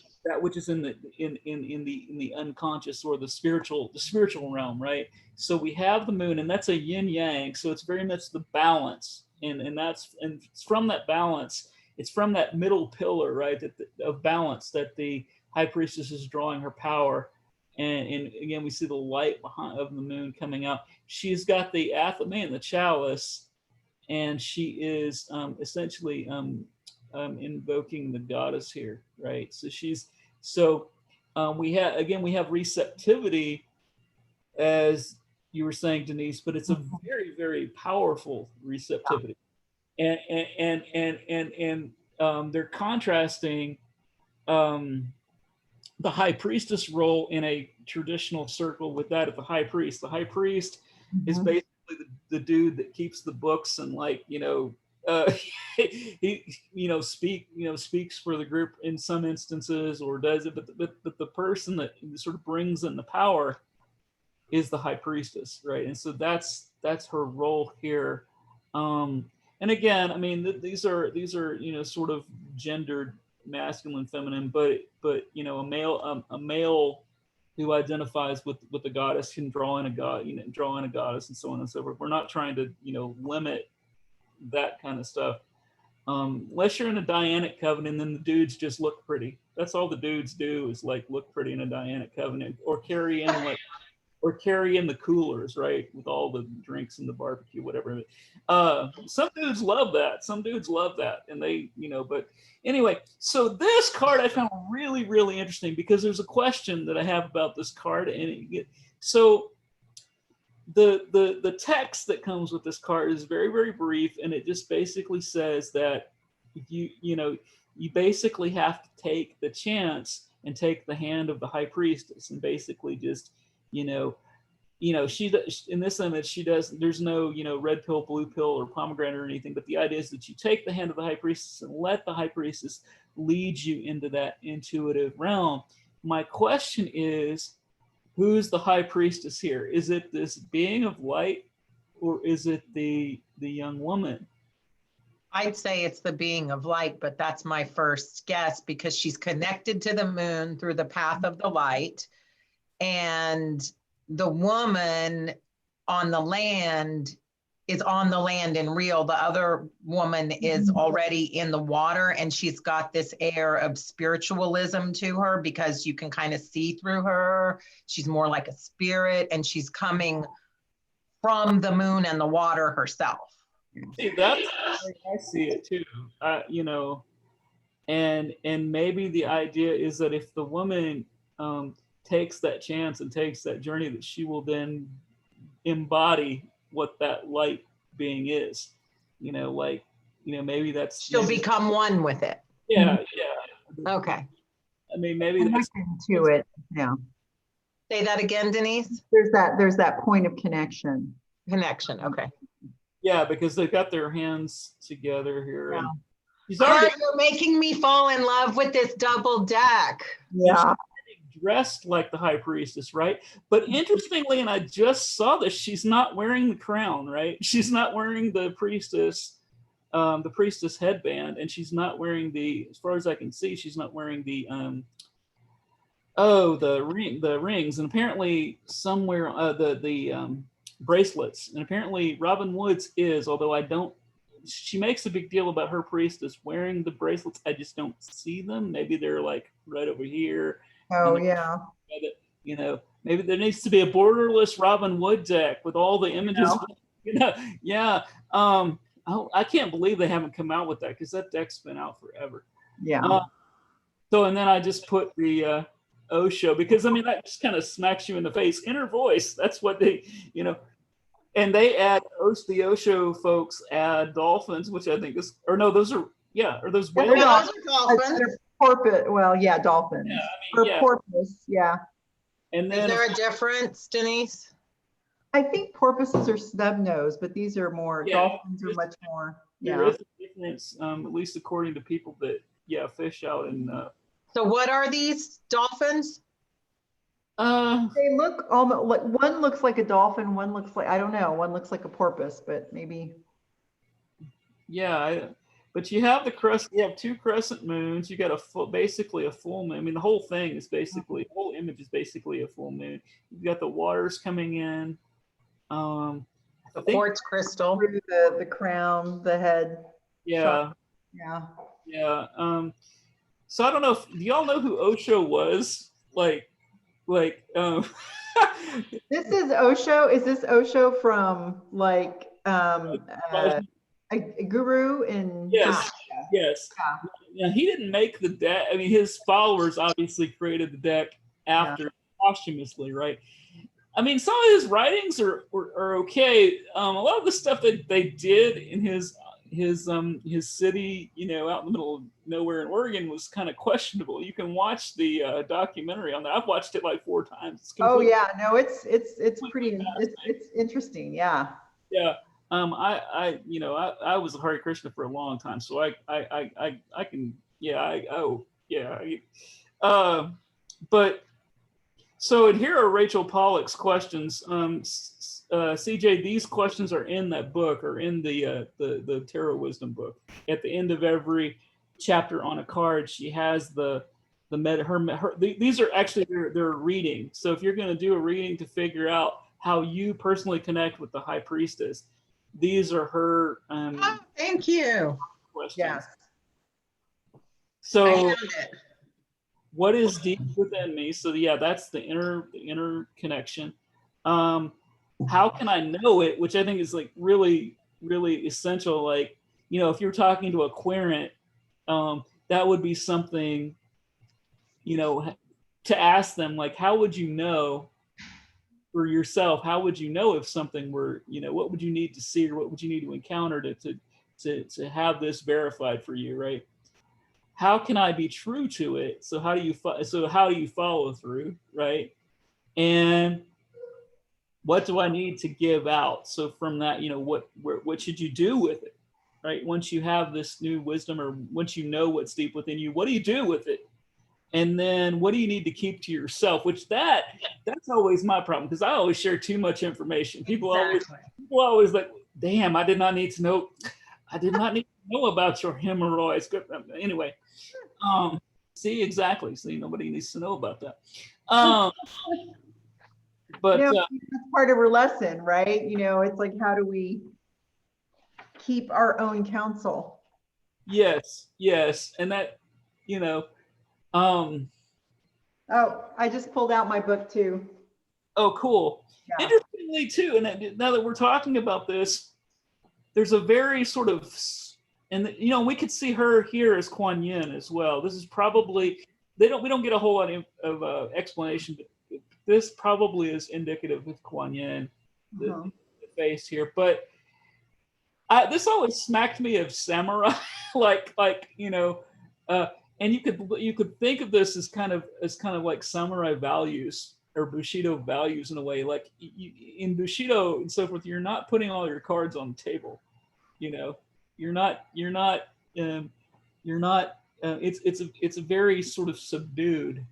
in the unconscious or the spiritual realm, right? So we have the moon, and that's a yin yang, so it's very much the balance, and it's from that balance, it's from that middle pillar, right, of balance, that the high priestess is drawing her power. And again, we see the light behind of the moon coming out. She's got the athame, the chalice, and she is essentially invoking the goddess here, right? We have receptivity, as you were saying, Denise, but it's a very, very powerful receptivity, and they're contrasting. The high priestess role in a traditional circle with that of the high priest. The high priest is basically the dude that keeps the books and, like, you know, he speaks for the group in some instances, or does it, but the person that sort of brings in the power is the high priestess, right? And so that's her role here. And again, I mean, these are you know, sort of gendered, masculine, feminine, but you know, a male who identifies with the goddess can draw in a god, you know, draw in a goddess, and so on and so forth. We're not trying to, you know, limit that kind of stuff. Unless you're in a Dianic covenant, then the dudes just look pretty. That's all the dudes do, is like look pretty in a Dianic covenant, or carry in the coolers, right, with all the drinks and the barbecue, whatever. Some dudes love that, and they, you know. But anyway, so this card I found really, really interesting, because there's a question that I have about this card, and so the text that comes with this card is very, very brief, and it just basically says that you basically have to take the chance and take the hand of the high priestess, and basically just, you know, you know, in this image, she does, there's no, you know, red pill, blue pill, or pomegranate or anything, but the idea is that you take the hand of the high priestess and let the high priestess lead you into that intuitive realm. My question is, who's the high priestess here? Is it this being of light, or is it the young woman? I'd say it's the being of light, but that's my first guess because she's connected to the moon through the path of the light. And the woman on the land is on the land and real. The other woman is already in the water, and she's got this air of spiritualism to her because you can kind of see through her. She's more like a spirit, and she's coming from the moon and the water herself. See, that's the way I see it too. You know, and maybe the idea is that if the woman takes that chance and takes that journey, that she will then embody what that light being is. You know, like, you know, maybe that's, She'll become one with it. yeah, yeah. Okay. I mean, maybe that's to it. Yeah. Say that again, Denise. There's that point of connection. Connection. Okay. yeah, because they've got their hands together here. Yeah. And she's already You're making me fall in love with this double deck. Yeah. dressed like the high priestess, right? But interestingly, and I just saw this, she's not wearing the crown, right? She's not wearing the priestess headband, and she's not wearing the, as far as I can see, she's not wearing the the rings, and apparently somewhere the bracelets, and apparently Robin Woods is, although I don't. She makes a big deal about her priestess wearing the bracelets. I just don't see them. Maybe they're like right over here. Oh yeah. You know, maybe there needs to be a borderless Robin Wood deck with all the images. You know, yeah. I can't believe they haven't come out with that, because that deck's been out forever. Yeah. So, and then I just put the Osho, because I mean, that just kind of smacks you in the face. Inner voice. That's what they, you know, and they add, the Osho folks add dolphins, which I think is, or no, those are, yeah, or those whales. Yeah, those are dolphins. Porpoise. Well, yeah, dolphins. Yeah, I Or mean, yeah. porpoise. Yeah. And Is then there a difference, Denise? I think porpoises are snub nosed, but these are more, Yeah, dolphins are much more. there Yeah. is a difference, at least according to people that, yeah, fish out in. So what are these dolphins? They look almost like, one looks like a dolphin, one looks like, I don't know, one looks like a porpoise, but maybe. Yeah, but you have you have two crescent moons. You got basically a full moon. I mean, the whole thing is basically, the whole image is basically a full moon. You've got the waters coming in. The quartz crystal. Through the crown, the head. Yeah. Yeah. Yeah. So I don't know do y'all know who Osho was? Like, This is Osho. Is this Osho from like a guru in? Yes. Yes. Yeah. Yeah, he didn't make the deck. I mean, his followers obviously created the deck after, posthumously, right? I mean, some of his writings are okay. A lot of the stuff that they did in his city, you know, out in the middle of nowhere in Oregon, was kind of questionable. You can watch the documentary on that. I've watched it like 4 times. It's Oh yeah, no, it's pretty, it's interesting. Yeah. Yeah. I you know, I was a Hare Krishna for a long time, so I can, yeah, but so, and here are Rachel Pollack's questions. CJ, these questions are in that book, or in the Tarot Wisdom book. At the end of every chapter on a card, she has these are actually their reading. So if you're going to do a reading to figure out how you personally connect with the High Priestess, these are her Thank you. questions. Yes. So what is deep within me? So yeah, that's the inner connection. How can I know it? Which I think is like really, really essential. Like, you know, if you're talking to a querent, that would be something, you know, to ask them, like, how would you know for yourself? How would you know if something were, you know, what would you need to see, or what would you need to encounter to have this verified for you, right? How can I be true to it? So how do you follow through, right? And what do I need to give out? So from that, what should you do with it, right? Once you have this new wisdom, or once you know what's deep within you, what do you do with it? And then what do you need to keep to yourself? Which that's always my problem, because I always share too much information. People always like, damn, I did not need to know. I did not need to know about your hemorrhoids. Anyway, see, exactly. See, nobody needs to know about that. But that's part of her lesson, right? It's like, how do we keep our own counsel? Yes, and that, Oh, I just pulled out my book too. Oh, cool. Yeah. Interestingly, too, and now that we're talking about this, there's a very sort of, and we could see her here as Kuan Yin as well. This is probably, we don't get a whole lot of explanation, but this probably is indicative of Kuan Yin, the face here. But this always smacked me of samurai, and you could think of this as kind of like samurai values or Bushido values in a way. Like in Bushido and so forth, you're not putting all your cards on the table. You're not. It's a very sort of subdued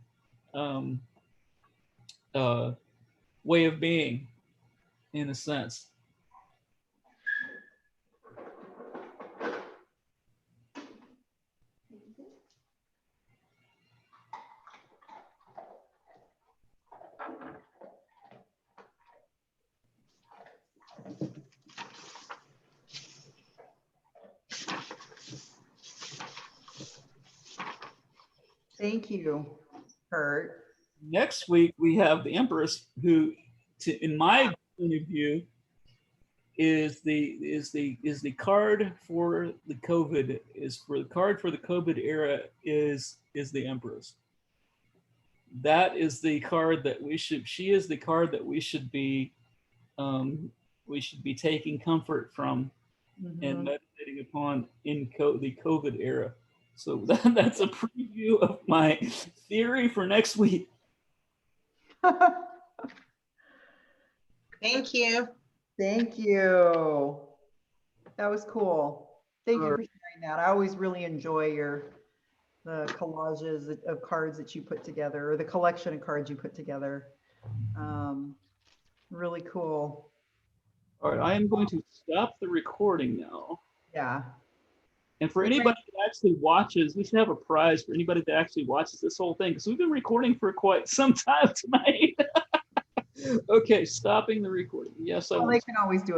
way of being, in a sense. Thank you, Kurt. Next week we have the Empress, who, in my point of view, is the card for the COVID era is the Empress. That is the card that she is the card that we should be taking comfort from and meditating upon in the COVID era. So that's a preview of my theory for next week. Thank you. Thank you. That was cool. Thank you for sharing that. I always really enjoy the collages of cards that you put together, or the collection of cards you put together. Really cool. All right, I am going to stop the recording now. Yeah. And for anybody that actually watches, we should have a prize for anybody that actually watches this whole thing, because we've been recording for quite some time tonight. Okay, stopping the recording. Yes, I will. They can always do it.